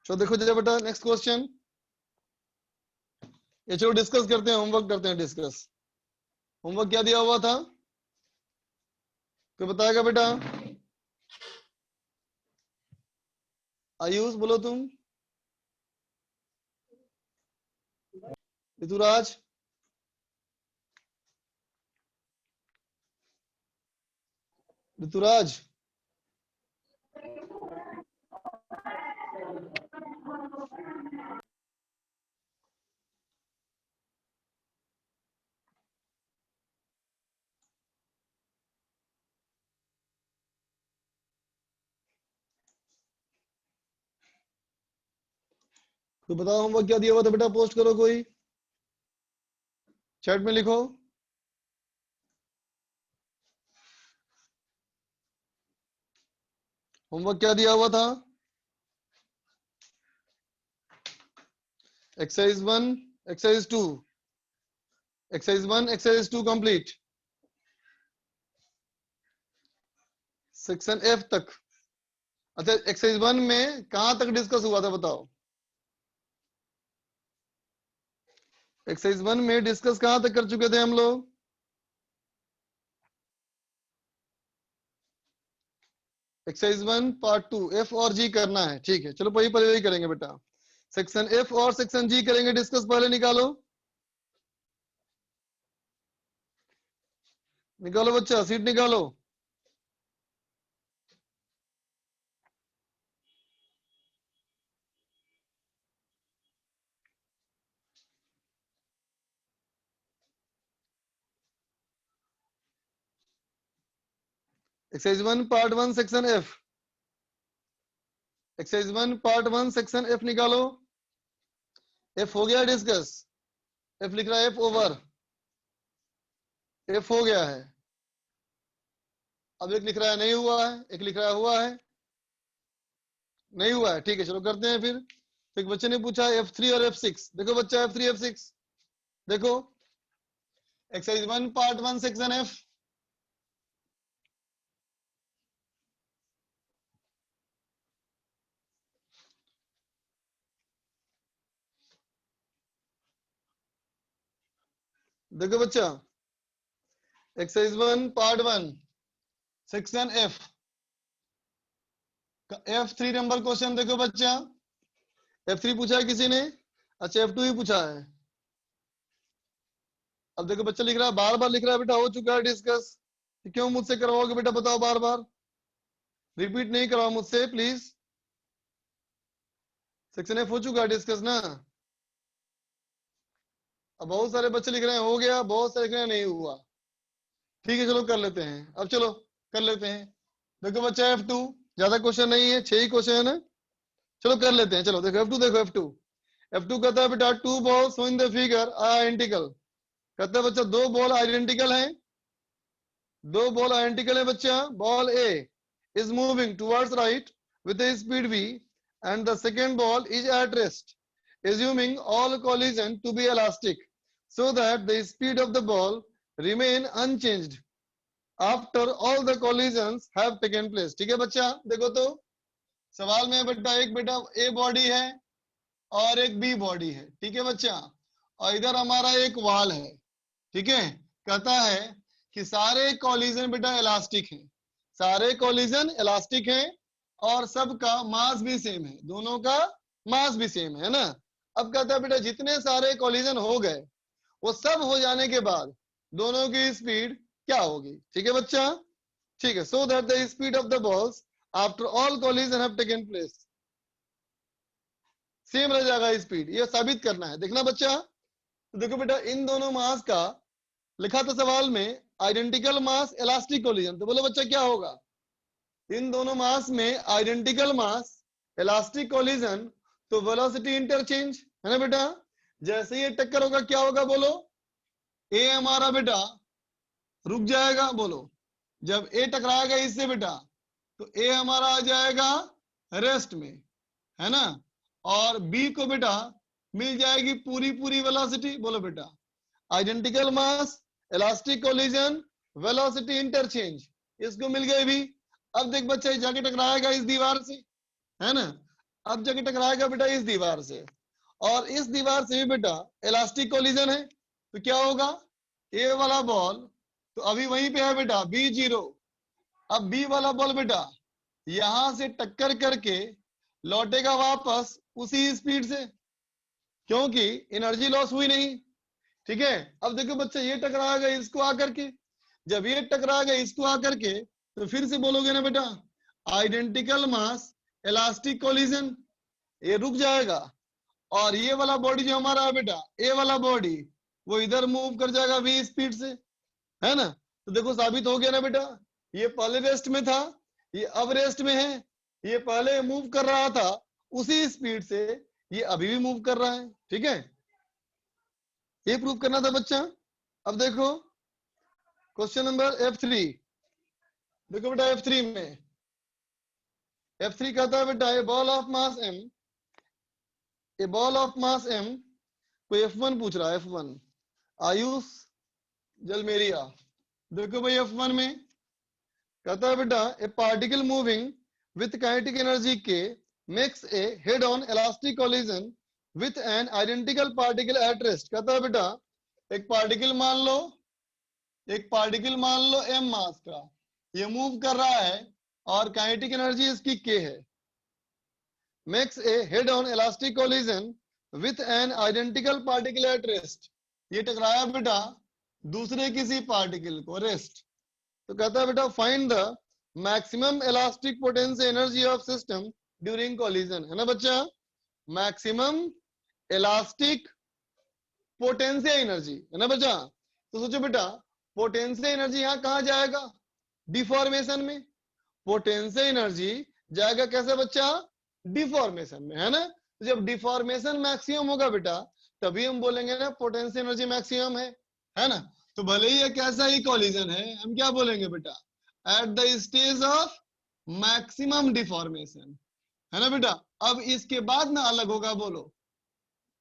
चलो देखो जरा बेटा, नेक्स्ट क्वेश्चन। ये चलो डिस्कस करते हैं, होमवर्क करते हैं डिस्कस। होमवर्क क्या दिया हुआ था, कोई बताएगा बेटा? आयुष बोलो तुम। ऋतुराज। ऋतुराज। तो बताओ होमवर्क क्या दिया हुआ था बेटा, पोस्ट करो, कोई चैट में लिखो। होमवर्क क्या दिया हुआ था? Exercise 1, exercise 2, exercise 1, exercise 2 complete, section F तक। अच्छा, एक्सरसाइज 1 में कहां तक डिस्कस हुआ था बताओ? एक्सरसाइज 1 में डिस्कस कहां तक कर चुके थे हम लोग? एक्सरसाइज 1 पार्ट 2 एफ और जी करना है, ठीक है, चलो वही वही करेंगे बेटा। सेक्शन एफ और सेक्शन जी करेंगे डिस्कस, पहले निकालो निकालो बच्चा, सीट निकालो। Exercise 1 part 1 section F, exercise 1 part 1 section F निकालो। एफ हो गया डिस्कस, एफ लिख रहा है एफ ओवर, एफ हो गया है। अब एक लिख रहा है नहीं हुआ है, एक लिख रहा है हुआ है, नहीं हुआ है, ठीक है चलो करते हैं फिर। तो एक बच्चे ने पूछा F3 और F6, देखो बच्चा F3 F6 देखो। एक्सरसाइज 1 पार्ट 1 सेक्शन एफ, देखो बच्चा exercise 1 part 1 section F, F3 number question देखो बच्चा। F3 पूछा है किसी ने? अच्छा F2 ही पूछा है। अब देखो बच्चा लिख रहा है, बार बार लिख रहा है बेटा, हो चुका है डिस्कस, क्यों मुझसे करवाओगे बेटा बताओ, बार बार रिपीट नहीं करवाओ मुझसे प्लीज। सेक्शन एफ हो चुका है डिस्कस ना। अब बहुत सारे बच्चे लिख रहे हैं हो गया, बहुत सारे लिख रहे हैं नहीं हुआ, ठीक है चलो कर लेते हैं, अब चलो कर लेते हैं। देखो बच्चा F2 ज्यादा क्वेश्चन नहीं है, 6 ही क्वेश्चन है, चलो कर लेते हैं। चलो देखो F2 देखो, F2 कहता है बेटा 2 balls in the figure are identical, कहता है बच्चा 2 बॉल आइडेंटिकल हैं, 2 बॉल आइडेंटिकल है बच्चा। Ball A is moving towards right with a speed v and the second ball is at rest, assuming all collision to be elastic so that the speed of the ball remain unchanged after all the collisions have taken place। ठीक है बच्चा, देखो तो सवाल में बेटा एक बेटा ए बॉडी है और एक बी बॉडी है, ठीक है बच्चा, और इधर हमारा एक वाल है, ठीक है। कहता है कि सारे कॉलिजन बेटा इलास्टिक हैं, सारे कॉलिजन इलास्टिक हैं और सबका मास भी सेम है, दोनों का मास भी सेम है ना। अब कहता है बेटा जितने सारे कॉलिजन हो गए वो सब हो जाने के बाद दोनों की स्पीड क्या होगी, ठीक है बच्चा, ठीक है। So that the speed of the balls after all collision have taken place, same रह जाएगा स्पीड, ये साबित करना है, देखना बच्चा। तो देखो बेटा इन दोनों मास का लिखा था सवाल में आइडेंटिकल मास इलास्टिक कॉलिजन, तो बोलो बच्चा क्या होगा? इन दोनों मास में आइडेंटिकल मास इलास्टिक कॉलिजन तो वेलोसिटी इंटरचेंज है ना बेटा। जैसे ये टक्कर होगा क्या होगा बोलो? ए हमारा बेटा रुक जाएगा, बोलो जब ए टकराएगा इससे बेटा तो ए हमारा आ जाएगा रेस्ट में, है ना, और बी को बेटा मिल जाएगी पूरी पूरी वेलोसिटी, बोलो बेटा आइडेंटिकल मास इलास्टिक कोलिजन वेलोसिटी इंटरचेंज, इसको मिल गई भी। अब देख बच्चा जाके टकराएगा इस दीवार से, है ना, अब जाके टकराएगा बेटा इस दीवार से, और इस दीवार से भी बेटा इलास्टिक कोलिजन है, तो क्या होगा? ए वाला बॉल तो अभी वहीं पे है बेटा B0, अब बी वाला बॉल बेटा यहां से टक्कर करके लौटेगा वापस उसी स्पीड से, क्योंकि एनर्जी लॉस हुई नहीं, ठीक है। अब देखो बच्चा ये टकराएगा इसको आकर के, जब ये टकराएगा इसको आकर के तो फिर से बोलोगे ना बेटा आइडेंटिकल मास इलास्टिक कोलिजन, ये रुक जाएगा, और ये वाला बॉडी जो हमारा है बेटा ए वाला बॉडी वो इधर मूव कर जाएगा v स्पीड से, है ना। तो देखो साबित हो गया ना बेटा, ये पहले रेस्ट में था, ये अब रेस्ट में है, ये पहले मूव कर रहा था उसी स्पीड से, ये अभी भी मूव कर रहा है, ठीक है, ये प्रूव करना था बच्चा। अब देखो क्वेश्चन नंबर F3, देखो बेटा F3 में, F3 कहता है बेटा a ball of mass m, a ball of mass m, कोई F1 पूछ रहा है, F1 आयुष जलमेरिया। देखो भाई F1 में कहता है बेटा a particle moving with kinetic energy K makes a head on elastic collision with an identical particle at rest. कहता है बेटा एक पार्टिकल मान लो m मास का, ये मूव कर रहा है और काइनेटिक एनर्जी इसकी k है, makes a head on elastic collision with an identical particle at rest. ये टकराया बेटा दूसरे किसी पार्टिकल को, रेस्ट। तो कहता है बेटा find the maximum elastic potential energy of system during collision, है ना बच्चा, मैक्सिमम इलास्टिक पोटेंशियल एनर्जी, है ना बच्चा। तो सोचो बेटा पोटेंशियल एनर्जी यहाँ कहाँ जाएगा, डिफॉर्मेशन में। पोटेंशियल एनर्जी जाएगा कैसे बच्चा, डिफॉर्मेशन में, है ना। तो जब डिफॉर्मेशन मैक्सिमम होगा बेटा तभी हम बोलेंगे ना पोटेंशियल एनर्जी मैक्सिमम है ना। तो भले ही कैसा ही कॉलिजन है, हम क्या बोलेंगे बेटा, at the stage of maximum deformation, है ना बेटा। अब इसके बाद ना अलग होगा, बोलो,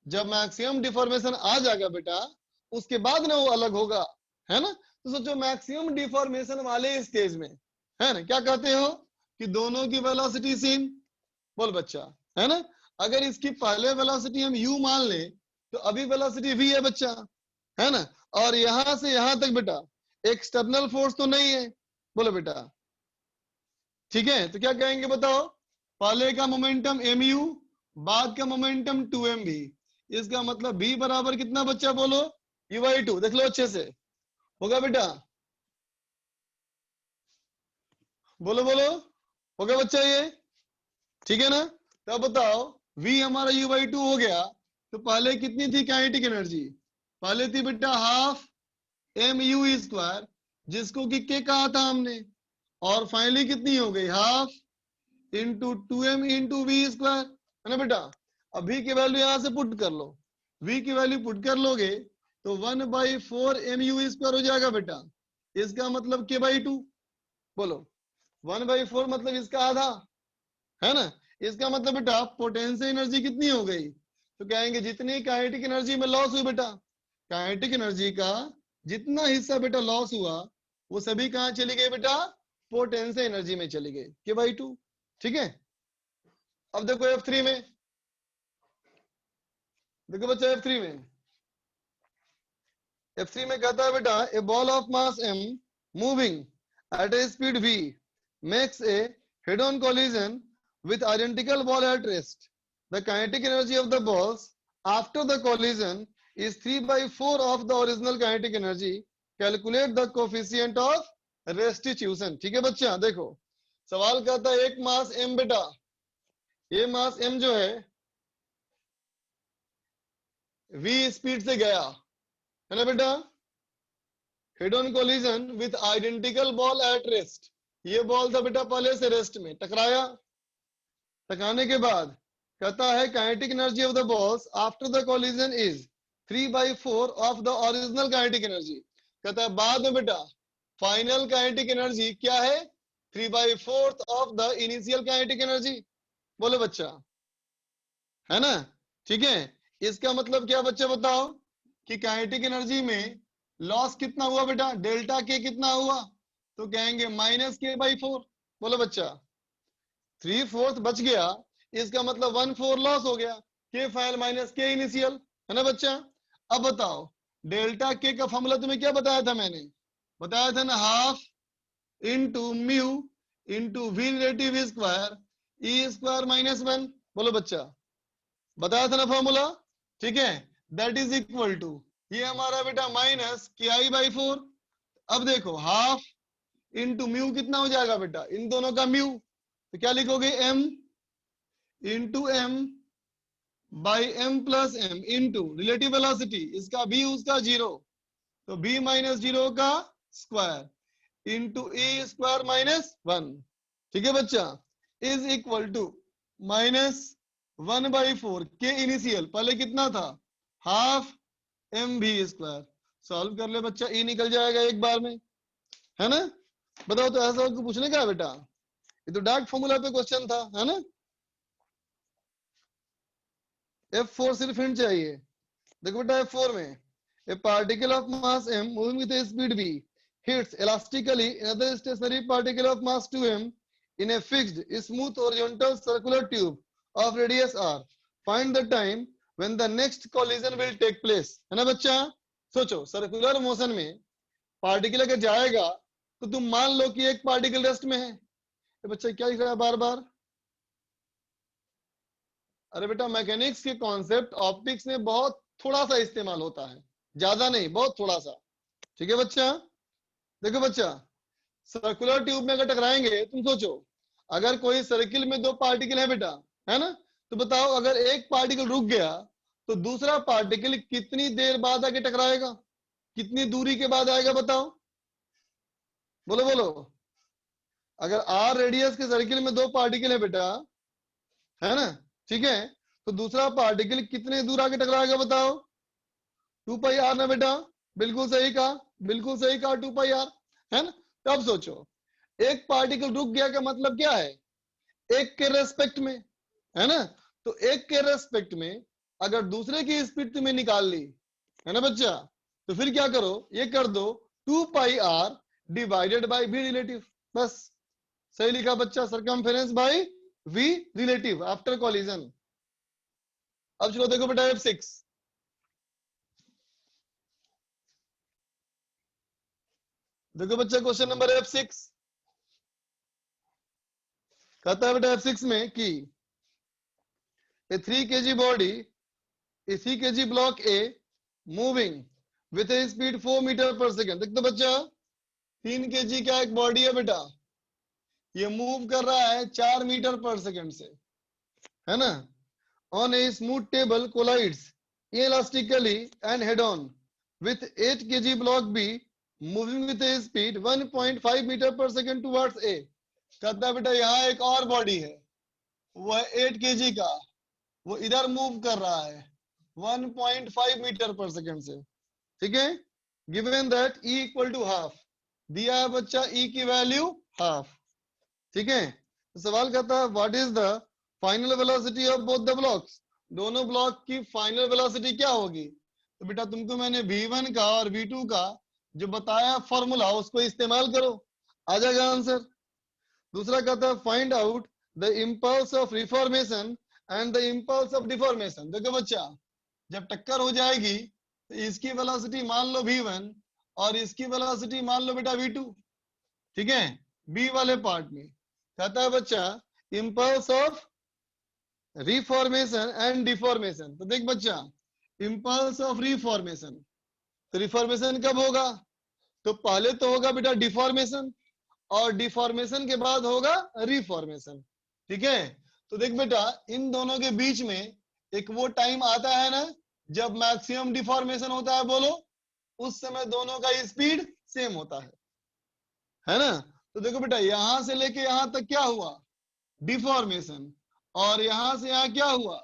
जब मैक्सिमम डिफॉर्मेशन आ जाएगा बेटा उसके बाद ना वो अलग होगा, है ना। तो सोचो मैक्सिमम डिफॉर्मेशन वाले स्टेज में, है ना, क्या कहते हो कि दोनों की वेलोसिटी सेम, बोल बच्चा, है ना। अगर इसकी पहले वेलोसिटी हम u मान ले तो अभी वेलोसिटी v है बच्चा, है ना। और यहां से यहां तक बेटा एक्सटर्नल फोर्स तो नहीं है, बोलो बेटा, ठीक है। तो क्या कहेंगे बताओ, पहले का मोमेंटम mu, बाद का मोमेंटम 2mv, इसका मतलब v बराबर कितना बच्चा, बोलो u/2। देख लो अच्छे से, होगा बेटा, बोलो बोलो, होगा बच्चा ये, ठीक है ना। तो अब बताओ v हमारा u/2 हो गया, तो पहले कितनी थी काइनेटिक एनर्जी, पहले थी बेटा हाफ mu², जिसको कि k कहा था हमने, और फाइनली कितनी हो गई, half into 2m into v², है ना बेटा। अब v की वैल्यू यहां से पुट कर लो, v की वैल्यू पुट कर लोगे तो 1/4 mu² हो जाएगा बेटा, इसका मतलब k/2, बोलो 1/4 मतलब इसका आधा, है ना। इसका मतलब बेटा पोटेंशियल एनर्जी कितनी हो गई, तो कहेंगे जितनी काइनेटिक एनर्जी में लॉस हुई बेटा, काइनेटिक एनर्जी का जितना हिस्सा बेटा लॉस हुआ वो सभी कहां चली गई बेटा, पोटेंशियल एनर्जी में चली गई, k/2, ठीक है। अब देखो F3 में, देखो बच्चा F3 में, F3 में कहता है बेटा a ball of mass m moving at a speed v makes a head-on collision with identical ball at rest. The kinetic energy of the balls after the collision is 3/4 of the original kinetic energy. Calculate the coefficient of restitution. ठीक है बच्चा, देखो सवाल कहता है एक मास m बेटा, ये मास m जो है v स्पीड से गया, है ना बेटा, head-on collision with identical ball at rest. ये बॉल था बेटा पहले से रेस्ट में, टकराया, टकराने के बाद कहता है kinetic energy of the balls after the collision is 3/4 of the original kinetic energy. कहता है बाद में बेटा फाइनल काइनेटिक एनर्जी क्या है, 3/4 of the initial kinetic energy, बोलो बच्चा, है ना, ठीक है। इसका मतलब क्या बच्चा बताओ कि काइनेटिक एनर्जी में लॉस कितना हुआ बेटा, डेल्टा के कितना हुआ, तो कहेंगे -k/4, बोलो बच्चा 3/4 बच गया, इसका मतलब 1/4 लॉस हो गया, k final minus k initial, है ना बच्चा। अब बताओ डेल्टा k का फॉर्मूला तुम्हें क्या बताया था, मैंने बताया था ना, half into mu into v relative square e² - 1, बोलो बच्चा, बताया था ना फॉर्मूला, ठीक है। दैट इज इक्वल टू, ये हमारा बेटा -ki/4। अब देखो हाफ इंटू म्यू कितना हो जाएगा बेटा, इन दोनों का म्यू, तो क्या लिखोगे, m into m by m plus m into relative velocity, इसका v उसका 0, तो v - 0 का स्क्वायर इंटू e² - 1, ठीक है बच्चा, इज इक्वल टू 1/4 के इनिशियल पहले कितना था, हाफ mv²। सॉल्व कर ले बच्चा, ई निकल जाएगा एक बार में, है ना। बताओ तो ऐसा पूछने का है बेटा, ये तो डायरेक्ट फॉर्मूला पे क्वेश्चन था, है ना। F4 सिर्फ हिंट चाहिए। देखो बेटा F4 में a particle of mass m moving with a speed v hits elastically another stationary particle of mass 2m in a fixed smooth horizontal circular tube of radius r. Find the time when the next collision will take place. है ना बच्चा। सोचो circular motion में particle अगर जाएगा तो तुम मान लो कि एक पार्टिकल रेस्ट में है। तो बच्चा क्या लिख रहा है बार बार, अरे बेटा मैकेनिक्स के कॉन्सेप्ट ऑप्टिक्स में बहुत थोड़ा सा इस्तेमाल होता है, ज्यादा नहीं, बहुत थोड़ा सा, ठीक है बच्चा। देखो बच्चा सर्कुलर ट्यूब में अगर टकराएंगे, तुम सोचो अगर कोई सर्किल में दो पार्टिकल है बेटा, है ना, तो बताओ अगर एक पार्टिकल रुक गया तो दूसरा पार्टिकल कितनी देर बाद आके टकराएगा, कितनी दूरी के बाद आएगा बताओ, बोलो बोलो। अगर आर रेडियस के सर्किल में दो पार्टिकल है बेटा, है ना, ठीक है, तो दूसरा पार्टिकल कितने दूर आके टकराएगा बताओ, 2πr ना बेटा, बिल्कुल सही कहा, बिल्कुल सही कहा, 2πr, है ना। तो अब सोचो एक पार्टिकल रुक गया का मतलब क्या है, एक के रेस्पेक्ट में, है ना, तो एक के रेस्पेक्ट में अगर दूसरे की स्पीड तुम्हें निकाल ली, है ना बच्चा, तो फिर क्या करो, ये कर दो 2πr divided by v relative, बस सही लिखा बच्चा, circumference by v relative after collision. अब चलो देखो बेटा F6, देखो बच्चा क्वेश्चन नंबर F6 कहता है बेटा F6 में कि a 3 kg body, a 3 kg block A moving with a speed 4 metre पर सेकेंड। देख तो बच्चा 3 kg का एक बॉडी है बेटा, ये मूव कर रहा है 4 मीटर पर सेकेंड से, है ना, on a smooth table collides elastically and head on with 8 kg block B moving with a speed 1.5 metre पर सेकेंड towards A। कहता है बेटा यहाँ एक और बॉडी है, वह 8 kg का, वो इधर मूव कर रहा है 1.5 मीटर पर सेकेंड से, ठीक है। Given that E equal to half, दिया है बच्चा E की वैल्यू हाफ, ठीक है। तो सवाल कहता है what is the final velocity of both the blocks, दोनों ब्लॉक की फाइनल वेलोसिटी क्या होगी। तो बेटा तुमको मैंने V1 का और V2 का जो बताया फॉर्मूला उसको इस्तेमाल करो, आ जाएगा आंसर। दूसरा कहता है find out the impulse of reformation and the impulse of deformation. देखो बच्चा जब टक्कर हो जाएगी तो इसकी वेलोसिटी मान लो V1 और इसकी वेलोसिटी मान लो बेटा V2, ठीक है, बी वाले पार्ट में। कहता है बच्चा impulse of reformation and deformation. तो देख बच्चा इम्पल्स ऑफ रिफॉर्मेशन, तो रिफॉर्मेशन कब होगा, तो पहले तो होगा बेटा डिफॉर्मेशन और डिफॉर्मेशन के बाद होगा रिफॉर्मेशन, ठीक है। तो देख बेटा इन दोनों के बीच में एक वो टाइम आता है ना जब मैक्सिमम डिफॉर्मेशन होता है, बोलो, उस समय दोनों का स्पीड सेम होता है ना। तो देखो बेटा यहां से लेके यहां तक क्या हुआ, डिफॉर्मेशन, और यहां से यहां क्या हुआ,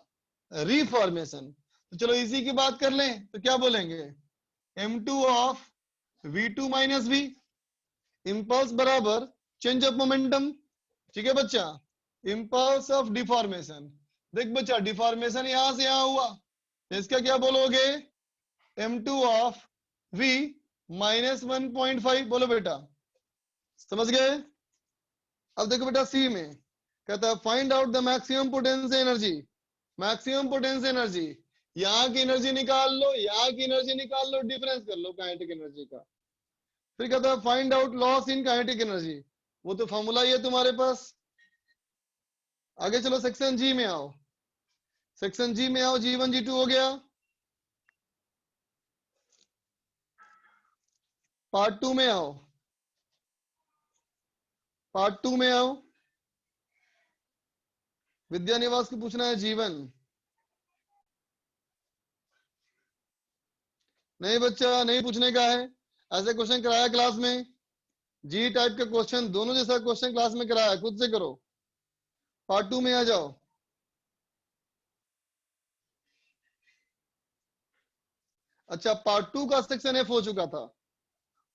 रिफॉर्मेशन। तो चलो इसी की बात कर लें, तो क्या बोलेंगे m2 of v2 minus v, impulse बराबर चेंज ऑफ मोमेंटम, ठीक है बच्चा, इम्पल्स ऑफ डिफॉर्मेशन। देख बच्चा डिफॉर्मेशन यहां से यहां हुआ, तो इसका क्या बोलोगे m2 ऑफ v माइनस 1.5, बोलो बेटा, समझ गए। अब देखो बेटा सी में कहता है find out the maximum potential energy, maximum potential energy, यहाँ की एनर्जी निकाल लो, यहाँ की एनर्जी निकाल लो, डिफरेंस कर लो काइनेटिक एनर्जी का। फिर कहता है find out loss in kinetic energy, वो तो फॉर्मूला ही है तुम्हारे पास। आगे चलो सेक्शन जी में आओ, सेक्शन जी में आओ, G1 G2 हो गया, पार्ट 2 में आओ, पार्ट 2 में आओ। विद्या निवास की पूछना है G1, नहीं बच्चा नहीं पूछने का है, ऐसे क्वेश्चन कराया क्लास में, जी टाइप का क्वेश्चन दोनों जैसा क्वेश्चन क्लास में कराया, खुद से करो। पार्ट 2 में आ जाओ, अच्छा, पार्ट 2 का सेक्शन एफ हो चुका था,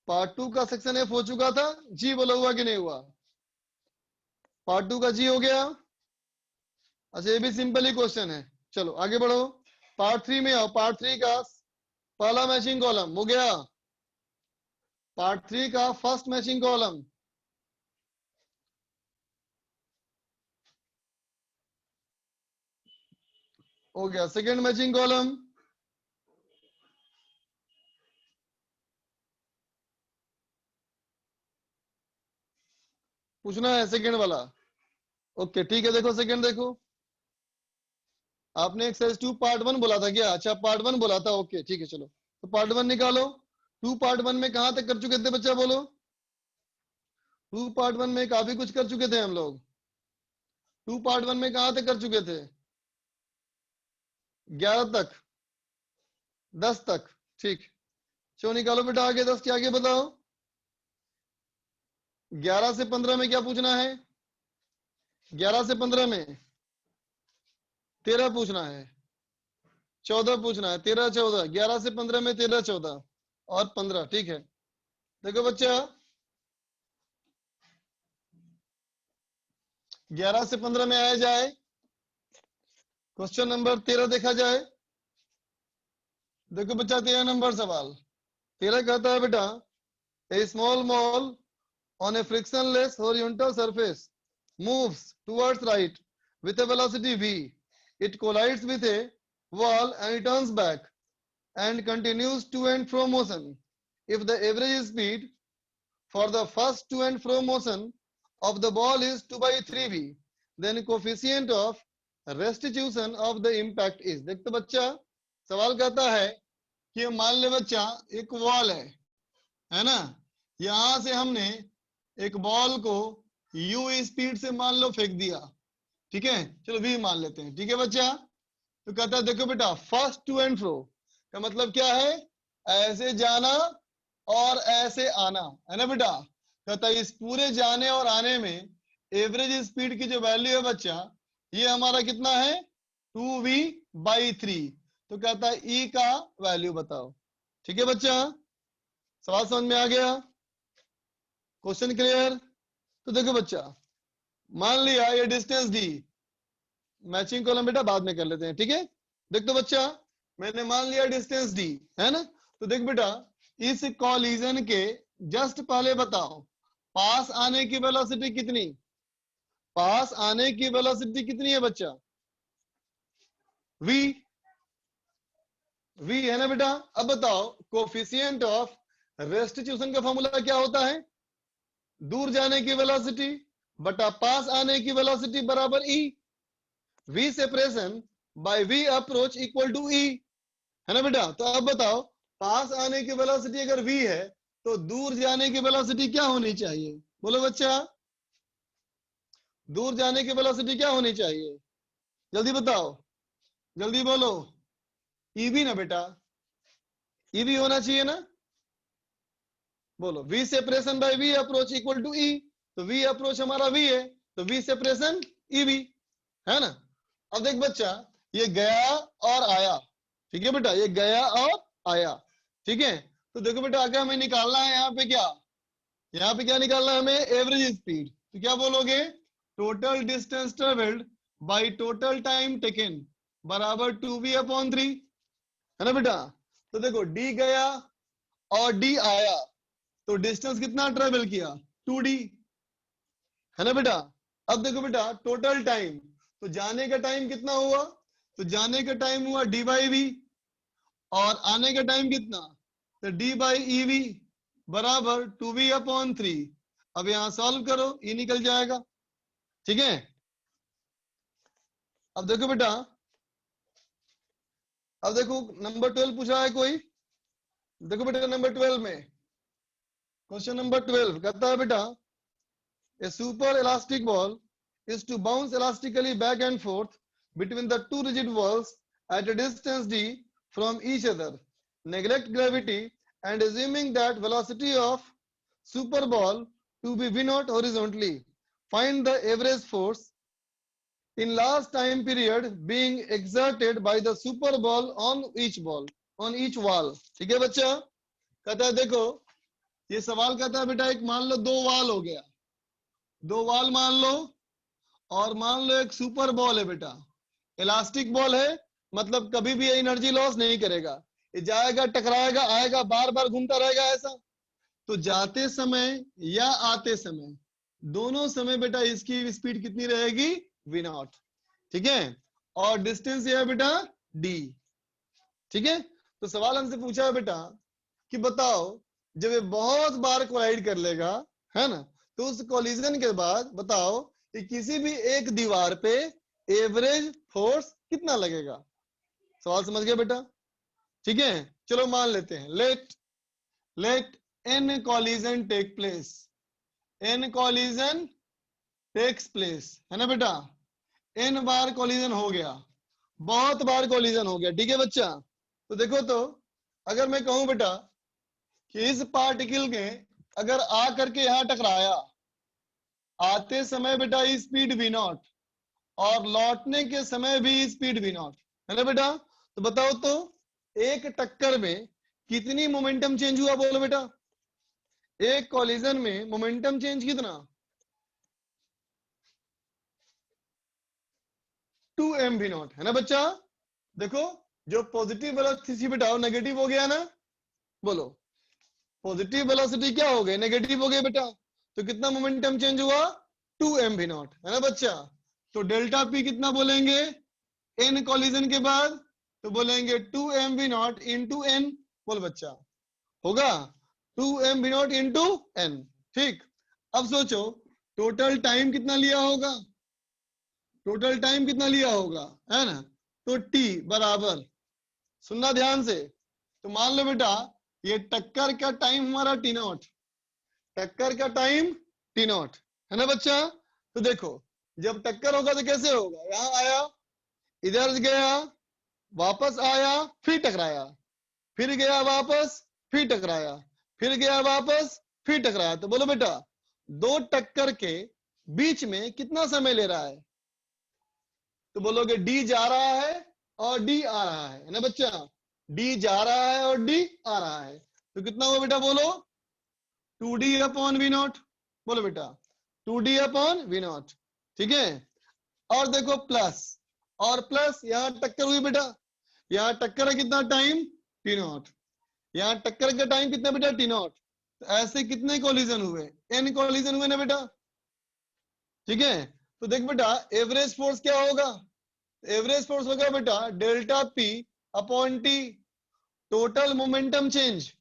पार्ट 2 का सेक्शन एफ हो चुका था। जी बोला हुआ कि नहीं हुआ? पार्ट 2 का जी हो गया। अच्छा, ये भी सिंपल ही क्वेश्चन है। चलो आगे बढ़ो, पार्ट 3 में आओ। पार्ट 3 का पहला मैचिंग कॉलम हो गया, पार्ट 3 का फर्स्ट मैचिंग कॉलम। हो गया सेकंड मैचिंग कॉलम। पूछना है सेकंड वाला? ओके ठीक है, देखो सेकंड देखो, आपने एक्सरसाइज 2 पार्ट 1 बोला था क्या? अच्छा पार्ट 1 बोला था, ओके ठीक है। चलो तो पार्ट 1 निकालो। 2 पार्ट 1 में कहां तक कर चुके थे बच्चा बोलो? 2 पार्ट 1 में काफी कुछ कर चुके थे हम लोग। 2 पार्ट 1 में कहां तक कर चुके थे? 11 तक, 10 तक, ठीक। चलो निकालो बेटा आगे, 10 के आगे बताओ। 11 से 15 में क्या पूछना है? 11 से 15 में 13 पूछना है, 14 पूछना है, 13 14, 11 से 15 में 13 14 और 15, ठीक है। देखो बच्चा 11 से 15 में आया जाए, क्वेश्चन नंबर 13 देखा जाए। देखो बच्चा 13 नंबर सवाल, 13 कहता है बेटा, a small ball on a frictionless horizontal surface moves towards right with a velocity v. It collides with a wall and returns back and continues to and fro motion. If the average speed for the first to and fro motion of the ball is 2/3v, then coefficient of restitution of the impact is. देखते बच्चा सवाल कहता है कि मान ले बच्चा एक वॉल है ना, यहां से हमने एक बॉल को u स्पीड से मान लो फेंक दिया, ठीक है। चलो v मान लेते हैं, ठीक है बच्चा। तो कहता है देखो बेटा फर्स्ट टू एंड फ्रो का मतलब क्या है? ऐसे जाना और ऐसे आना, है ना बेटा। कहता है इस पूरे जाने और आने में एवरेज स्पीड की जो वैल्यू है बच्चा, ये हमारा कितना है? 2v/3। तो कहता है e का वैल्यू बताओ, ठीक है बच्चा। सवाल समझ में आ गया? Question clear? तो देखो बच्चा मान लिया ये डिस्टेंस दी, मैचिंग कॉलम बेटा बाद में कर लेते हैं, ठीक है। देख तो बच्चा मैंने मान लिया डिस्टेंस दी, है ना। तो देख बेटा इस कॉलिजन के जस्ट पहले बताओ पास आने की वेलोसिटी कितनी? पास आने की वेलोसिटी कितनी है बच्चा? v, v है ना बेटा। अब बताओ कोफिशिएंट ऑफ रेस्टिट्यूशन का फॉर्मूला क्या होता है? दूर जाने की वेलोसिटी बटा पास आने की वेलोसिटी बराबर e, v separation by v approach equal to e, है ना बेटा। तो अब बताओ पास आने की वेलोसिटी अगर v है तो दूर जाने की वेलोसिटी क्या होनी चाहिए? बोलो बच्चा दूर जाने की वेलोसिटी क्या होनी चाहिए? जल्दी बताओ, जल्दी बोलो। ev ना बेटा, ev होना चाहिए ना। बोलो v separation by v approach equal to e। तो v अप्रोच हमारा v है तो v सेपरेशन ev, है ना। अब देख बच्चा ये गया और आया, ठीक है बेटा, ये गया और आया, ठीक है। तो देखो बेटा आगे हमें निकालना है यहाँ पे क्या? यहाँ पे क्या निकालना है हमें? Average speed. तो क्या बोलोगे? Total distance travelled by total time taken बराबर 2v/3, है ना बेटा। तो देखो d गया और d आया तो डिस्टेंस कितना ट्रेवल किया? 2d, है ना बेटा। अब देखो बेटा टोटल टाइम, तो जाने का टाइम कितना हुआ? तो जाने का टाइम हुआ d/v और आने का टाइम कितना? तो d/ev बराबर 2v/3। अब यहां सॉल्व करो, ये निकल जाएगा, ठीक है। अब देखो बेटा, अब देखो नंबर 12 पूछा है कोई। देखो बेटा नंबर 12 में क्वेश्चन नंबर 12 कहता है बेटा a super elastic ball is to bounce elastically back and forth between the two rigid walls at a distance d from each other. Neglect gravity and assuming that velocity of super ball to be v0 horizontally. Find the average force in last time period being exerted by the super ball on each ball. On each wall. ठीक है बच्चा, कहता है देखो ये सवाल कहता है बेटा एक मान लो 2 वॉल हो गया, 2 वॉल मान लो, और मान लो एक सुपर बॉल है बेटा, इलास्टिक बॉल है, मतलब कभी भी एनर्जी लॉस नहीं करेगा, ये जाएगा टकराएगा आएगा बार बार घूमता रहेगा ऐसा। तो जाते समय या आते समय दोनों समय बेटा इसकी स्पीड कितनी रहेगी, v नॉट। ठीक है, और डिस्टेंस ये है बेटा d। ठीक है, तो सवाल हमसे पूछा है बेटा कि बताओ जब ये बहुत बार कोलाइड कर लेगा, है ना, तो उस कोलिजन के बाद बताओ कि किसी भी एक दीवार पे एवरेज फोर्स कितना लगेगा। सवाल समझ गया बेटा? ठीक है, चलो मान लेते हैं, late n collision take place, n collision takes place, है ना बेटा, n बार कोलिजन हो गया, बहुत बार कोलिजन हो गया। ठीक है बच्चा, तो देखो तो अगर मैं कहूं बेटा कि इस पार्टिकल के अगर आ करके यहां टकराया, आते समय बेटा स्पीड v नॉट और लौटने के समय भी स्पीड v नॉट, है ना बेटा। तो बताओ तो एक टक्कर में कितनी मोमेंटम चेंज हुआ, बोलो बेटा। एक कॉलिजन में मोमेंटम चेंज कितना, 2m v नॉट, है ना बच्चा। देखो जो पॉजिटिव वेलोसिटी बेटा नेगेटिव हो गया ना, बोलो पॉजिटिव वेलोसिटी क्या हो गई, नेगेटिव हो गई बेटा, तो कितना मोमेंटम चेंज हुआ, 2m v नॉट, है ना बच्चा। तो डेल्टा p कितना बोलेंगे n कॉलिजन के बाद, तो बोलेंगे 2m v not into n, बोल बच्चा, होगा 2m v not into n। ठीक, अब सोचो टोटल टाइम कितना लिया होगा, टोटल टाइम कितना लिया होगा, है ना, तो t बराबर, सुनना ध्यान से, तो मान लो बेटा ये टक्कर का टाइम हमारा t नॉट, टक्कर का टाइम t नॉट, है ना बच्चा। तो देखो जब टक्कर होगा तो कैसे होगा, यहां आया, इधर गया, वापस आया, फिर टकराया, फिर गया वापस, फिर टकराया, फिर गया वापस, फिर टकराया। तो बोलो बेटा 2 टक्कर के बीच में कितना समय ले रहा है, तो बोलोगे d जा रहा है और d आ रहा है ना बच्चा, d जा रहा है और d आ रहा है, तो कितना हुआ बेटा, बोलो 2d अपॉन v नॉट, बोलो बेटा 2d अपॉन v नॉट। ठीक है, और देखो प्लस, और प्लस यहां टक्कर हुई बेटा, यहां टक्कर है कितना टाइम, t नॉट, यहां टक्कर का टाइम कितना बेटा, t नॉट। तो ऐसे कितने कोलिजन हुए, n कोलिजन हुए ना बेटा। ठीक है, तो देख बेटा एवरेज फोर्स क्या होगा, एवरेज फोर्स होगा बेटा delta p upon t, total momentum change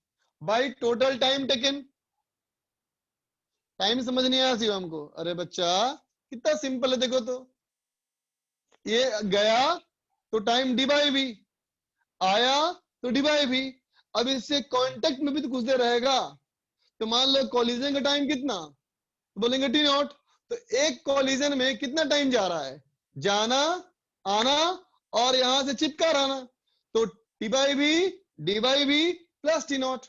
by total time taken. Time समझ नहीं आया शिवम को, अरे बच्चा कितना सिंपल है, देखो तो ये गया तो टाइम डी बाई वी, आया तो डी बाई वी, अब इससे कांटेक्ट में भी तो कुछ देर रहेगा, तो मान लो कॉलिजन का टाइम कितना, तो बोलेंगे टी नॉट। तो एक कॉलिजन में कितना टाइम जा रहा है, जाना आना और यहां से चिपका रहना, तो T by V D by V plus T naught.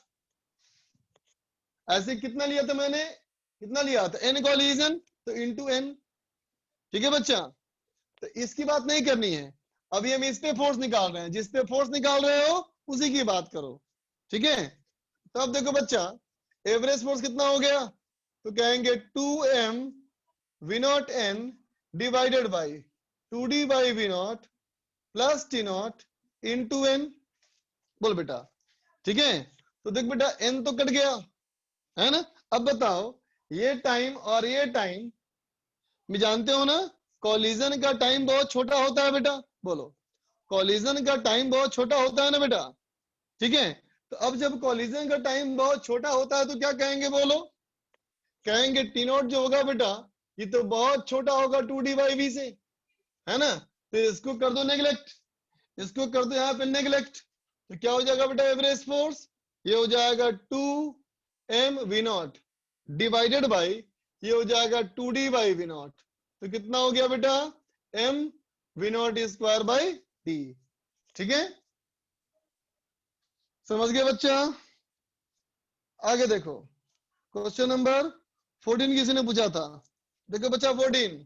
ऐसे कितना लिया था मैंने, कितना लिया था, एन कॉलिजन तो इंटू एन। ठीक है बच्चा, तो इसकी बात नहीं करनी है, अभी हम इस पे फोर्स निकाल रहे हैं, जिस पे फोर्स निकाल रहे हो उसी की बात करो। ठीक है, तो अब देखो बच्चा एवरेज फोर्स कितना हो गया, तो कहेंगे 2m v not n divided by 2d by v not plus t not into n, बोल बेटा। ठीक है, तो देख बेटा n तो कट गया, है ना। अब बताओ ये टाइम और ये टाइम में जानते हो ना, कॉलिजन का टाइम बहुत छोटा होता है बेटा, बोलो कॉलिजन का टाइम बहुत छोटा होता है ना बेटा। ठीक है, तो अब जब कॉलिजन का टाइम बहुत छोटा होता है तो क्या कहेंगे, बोलो, कहेंगे टी नॉट जो होगा बेटा ये तो बहुत छोटा होगा 2d बाई वी से, है ना। तो इसको कर दो नेग्लेक्ट, इसको कर दो यहाँ पे नेग्लेक्ट, तो क्या हो जाएगा बेटा एवरेज फोर्स, ये हो जाएगा 2m v not divided by ये हो जाएगा 2d बाई वी नॉट, तो कितना हो गया बेटा m v not square by d। ठीक है, समझ गए बच्चा। आगे देखो क्वेश्चन नंबर 14 किसी ने पूछा था, देखो बच्चा 14,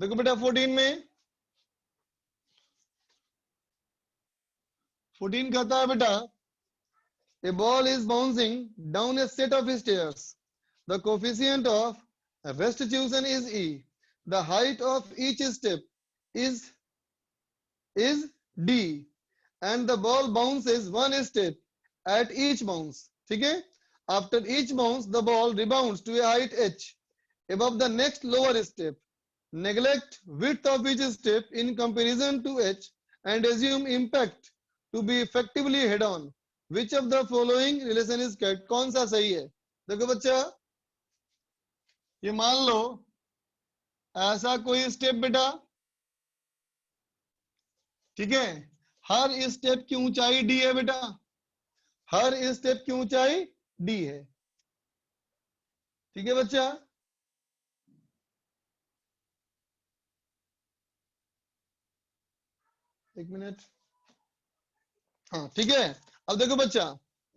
देखो बेटा 14 में 14 कहता है बेटा a ball is bouncing down a set of stairs. The coefficient of restitution is E. The height of each step is D and the ball bounces one step at each bounce. ठीक है? After each bounce the ball rebounds to a height h above the next lower step. Neglect width of each step in comparison to h and assume impact to be effectively head on. Which of the following relation is correct? कौन सा सही है? देखो बच्चा, ये मान लो ऐसा कोई स्टेप बेटा, ठीक है, हर स्टेप की ऊंचाई डी है बेटा, हर स्टेप की ऊंचाई डी है, ठीक है बच्चा। एक मिनट, हाँ ठीक है। अब देखो बच्चा,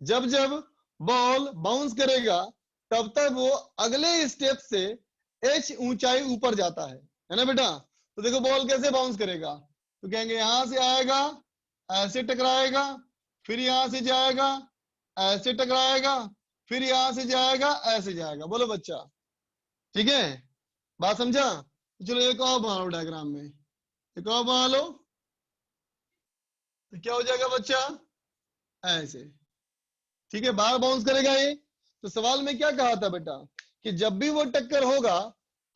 जब जब बॉल बाउंस करेगा तब तक वो अगले स्टेप से h ऊंचाई ऊपर जाता है ना बेटा। तो देखो बॉल कैसे बाउंस करेगा, तो कहेंगे यहां से आएगा, ऐसे टकराएगा, फिर यहां से जाएगा, ऐसे टकराएगा, फिर यहां से जाएगा, ऐसे जाएगा। बोलो बच्चा, ठीक है, बात समझा? चलो एक और बना लो डायग्राम में, एक और बना लो, तो क्या हो जाएगा बच्चा, ऐसे, ठीक है, बाहर बाउंस करेगा ये। तो सवाल में क्या कहा था बेटा कि जब भी वो टक्कर होगा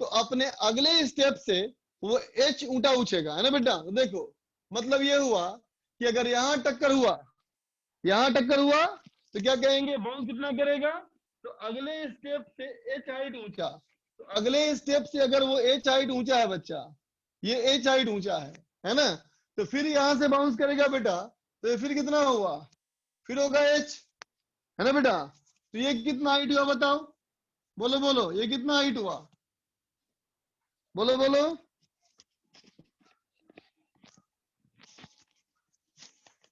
तो अपने अगले स्टेप से वो h ऊंटा उछेगा, है ना बेटा। तो देखो मतलब ये हुआ कि अगर यहां टक्कर हुआ, यहां टक्कर हुआ तो क्या कहेंगे, बाउंस कितना करेगा, तो अगले स्टेप से h हाइट ऊंचा। तो अगले स्टेप से अगर वो h हाइट ऊंचा है बच्चा, ये h हाइट ऊंचा है ना, तो फिर यहां से बाउंस करेगा बेटा, तो ये फिर कितना हुआ, फिर होगा h, है ना बेटा। तो ये कितना हाइट हुआ बताओ, बोलो बोलो, ये कितना हाइट हुआ, बोलो बोलो,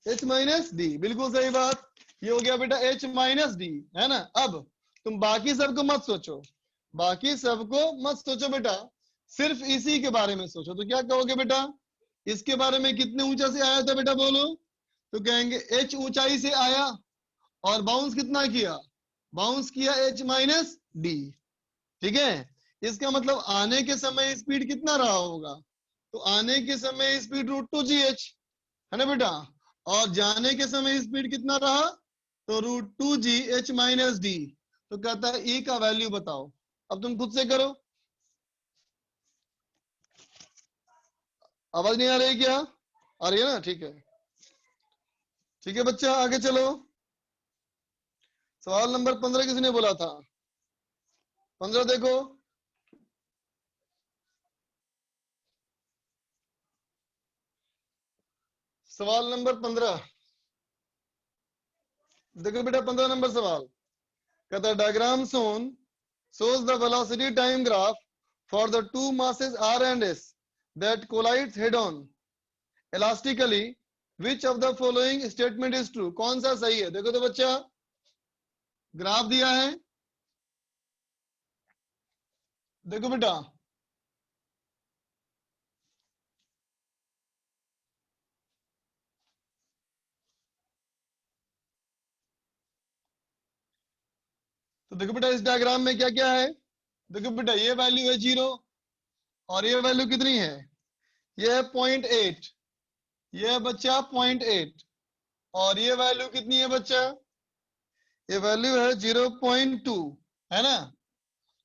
h माइनस डी, बिल्कुल सही बात। ये हो गया बेटा h माइनस डी, है ना। अब तुम बाकी सबको मत सोचो, बाकी सबको मत सोचो बेटा, सिर्फ इसी के बारे में सोचो। तो क्या कहोगे बेटा, इसके बारे में कितने ऊंचा से आया था बेटा, बोलो। तो कहेंगे h ऊंचाई से आया और बाउंस कितना किया, बाउंस किया h माइनस डी, ठीक है। इसका मतलब आने के समय स्पीड कितना रहा होगा, तो आने के समय स्पीड √2gh, है ना बेटा, और जाने के समय स्पीड कितना रहा, तो √2gh माइनस डी। तो कहता है E का वैल्यू बताओ। अब तुम खुद से करो, आवाज नहीं आ रही क्या, आ रही है ना, ठीक है, ठीक है बच्चा, आगे चलो। सवाल नंबर 15 किसने बोला था, 15 देखो, सवाल नंबर 15 देखो बेटा, 15 नंबर सवाल कहता है diagram shown shows the velocity time graph for the two masses r and s that collides head on elastically. Which of the following statement is true? कौन सा सही है, देखो तो बच्चा, ग्राफ दिया है, देखो बेटा, तो देखो बेटा इस डायग्राम में क्या क्या है, देखो बेटा ये वैल्यू है 0 और ये वैल्यू कितनी है, ये है 0.8, ये है बच्चा 0.8, और ये वैल्यू कितनी है बच्चा, ये वैल्यू है 0.2, है ना।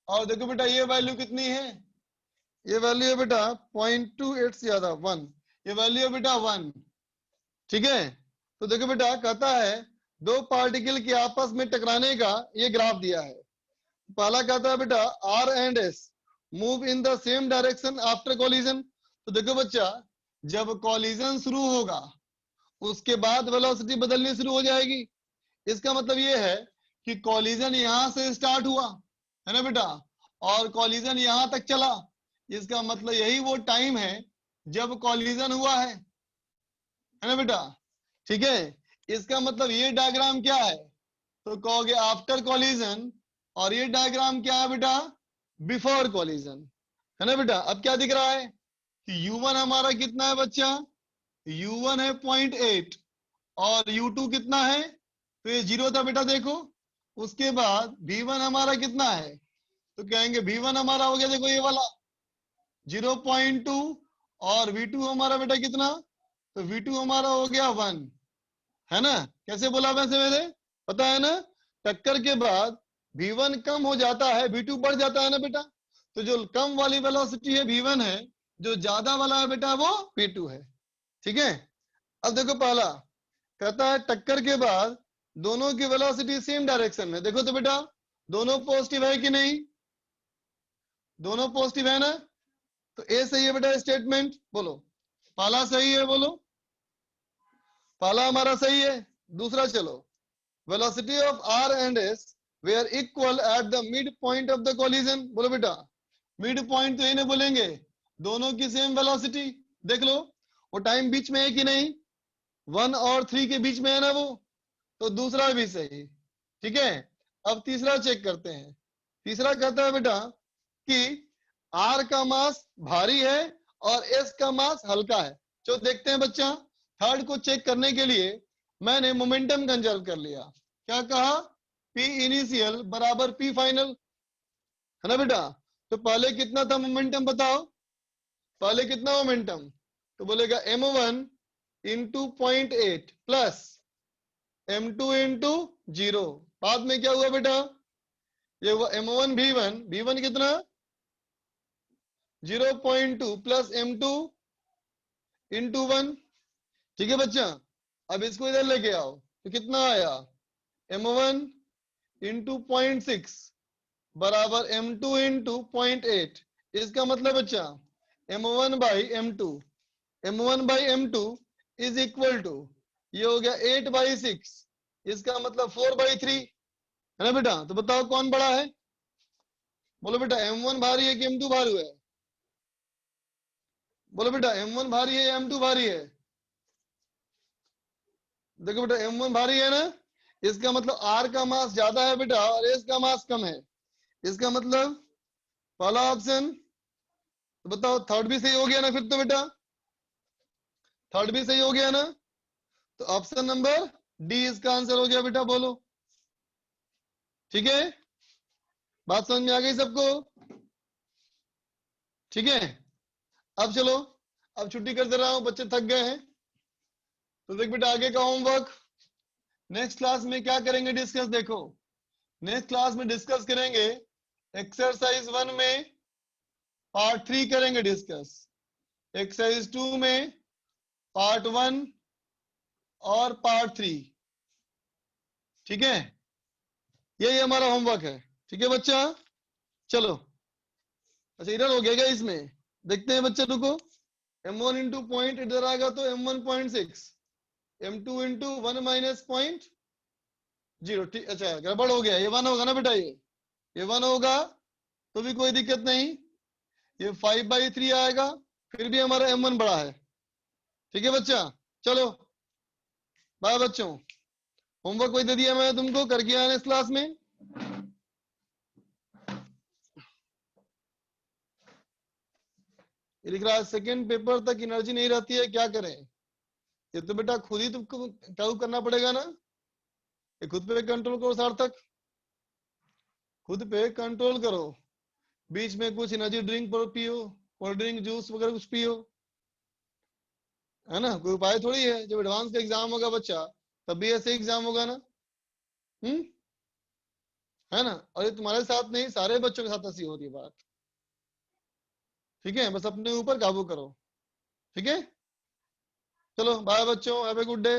और देखो बेटा ये वैल्यू कितनी है, ये वैल्यू है बेटा 0.28 से ज्यादा 1, ये वैल्यू है बेटा 1, ठीक है। तो देखो बेटा कहता है दो पार्टिकल के आपस में टकराने का ये ग्राफ दिया है। पहला कहता है बेटा R and S move in the same direction after collision. तो देखो बच्चा, जब कॉलिजन शुरू होगा उसके बाद वेलोसिटी बदलनी शुरू हो जाएगी। इसका मतलब ये है कि कॉलिजन यहां से स्टार्ट हुआ, है ना बेटा, और कॉलिजन यहां तक चला। इसका मतलब यही वो टाइम है जब कॉलिजन हुआ है ना बेटा, ठीक है। इसका मतलब ये डायग्राम क्या है, तो कहोगे आफ्टर कॉलिजन, और ये डायग्राम क्या है बेटा, बिफोर कॉलिजन, है ना बेटा। अब क्या दिख रहा है, कि u1 हमारा कितना है बच्चा, u1 है 0.8 और u2 कितना है, तो ये 0 था बेटा देखो। उसके बाद v1 हमारा कितना है, तो कहेंगे v1 हमारा हो गया देखो ये वाला 0.2 और v2 हमारा बेटा कितना, तो v2 हमारा हो गया 1, है ना। कैसे बोला वैसे मैंने, पता है ना, टक्कर के बाद v1 कम हो जाता है v2 बढ़ जाता है ना बेटा। तो जो कम वाली वेलोसिटी है v1 है, जो ज्यादा वाला है बेटा वो v2 है। ठीक है। अब देखो पहला कहता है टक्कर के बाद दोनों की वेलोसिटी सेम डायरेक्शन में। देखो तो बेटा दोनों पॉजिटिव है कि नहीं, दोनों पॉजिटिव है ना। तो ए सही है बेटा स्टेटमेंट, बोलो पहला सही है, बोलो पहला हमारा सही है। दूसरा चलो, velocity of R and S were equal at the mid point of the collision. बोलो बेटा मिड पॉइंट तो इन्हें बोलेंगे दोनों की सेम वेलोसिटी। देख लो वो टाइम बीच में है कि नहीं, 1 और 3 के बीच में है ना वो, तो दूसरा भी सही। ठीक है। अब तीसरा चेक करते हैं। तीसरा कहता है बेटा कि आर का मास भारी है और एस का मास हल्का है। जो देखते हैं बच्चा, थर्ड को चेक करने के लिए मैंने मोमेंटम कंजर्व कर लिया। क्या कहा, P इनिशियल बराबर P फाइनल, है ना बेटा। तो पहले कितना था मोमेंटम बताओ, पहले कितना मोमेंटम, तो बोलेगा m1 into 0.8 plus m2 into 0। बाद में क्या हुआ बेटा, ये हुआ m1 v1 कितना 0.2 प्लस m2 इंटू 1। ठीक है बच्चा। अब इसको इधर लेके आओ तो कितना आया, m1 इंटू 0.6 बराबर m2 इंटू 0.8। इसका मतलब बच्चा m1 by m2 is equal to, ये हो गया 8/6, इसका मतलब 4/3, है ना बेटा। तो बताओ कौन बड़ा है, बोलो बेटा m1 भारी है कि m2 भारी है, बोलो बेटा m1 भारी है या m2 भारी है। देखो बेटा m1 भारी है ना, इसका मतलब r का मास ज्यादा है बेटा और s का मास कम है। इसका मतलब पहला ऑप्शन, तो बताओ थर्ड भी सही हो गया ना फिर तो बेटा, थर्ड भी सही हो गया ना। तो ऑप्शन नंबर डी इसका आंसर हो गया बेटा, बोलो। ठीक है, बात समझ में आ गई सबको। ठीक है। अब चलो, अब छुट्टी कर दे रहा हूं, बच्चे थक गए हैं। तो देख बेटा आगे का होमवर्क नेक्स्ट क्लास में क्या करेंगे डिस्कस, देखो नेक्स्ट क्लास में डिस्कस करेंगे एक्सरसाइज 1 में पार्ट 3 करेंगे डिस्कस, एक्सरसाइज 2 में पार्ट 1 और पार्ट 3। ठीक है, यही हमारा होमवर्क है। ठीक है बच्चा, चलो। अच्छा इधर हो गया क्या, इसमें देखते हैं बच्चा, रुको। m1 इंटू पॉइंट इधर आएगा तो m1 0.6, m2 इंटू 1 माइनस 0.0। ठीक, अच्छा गड़बड़ हो गया, ये 1 होगा ना बेटा, ये 1 होगा तो भी कोई दिक्कत नहीं, ये 5/3 आएगा फिर भी हमारा m1 बड़ा है। ठीक है बच्चा, चलो बाय बच्चों। होमवर्क कोई दे दिया मैं तुमको, करके आना इस क्लास में। ये लिख रहा है सेकेंड पेपर तक एनर्जी नहीं रहती है, क्या करें। ये तो बेटा खुद ही तुमको चालू करना पड़ेगा ना, ये खुद पे कंट्रोल करो सार्थक, खुद पे कंट्रोल करो। बीच में कुछ एनर्जी ड्रिंक पियो, कोल्ड ड्रिंक जूस वगैरह कुछ पियो, है ना। कोई उपाय थोड़ी है, जब एडवांस का एग्जाम होगा बच्चा तब भी ऐसे एग्जाम होगा ना, है ना। और ये तुम्हारे साथ नहीं, सारे बच्चों के साथ ऐसी हो रही है बात। ठीक है, बस अपने ऊपर काबू करो। ठीक है, चलो बाय बच्चों, हैव ए गुड डे।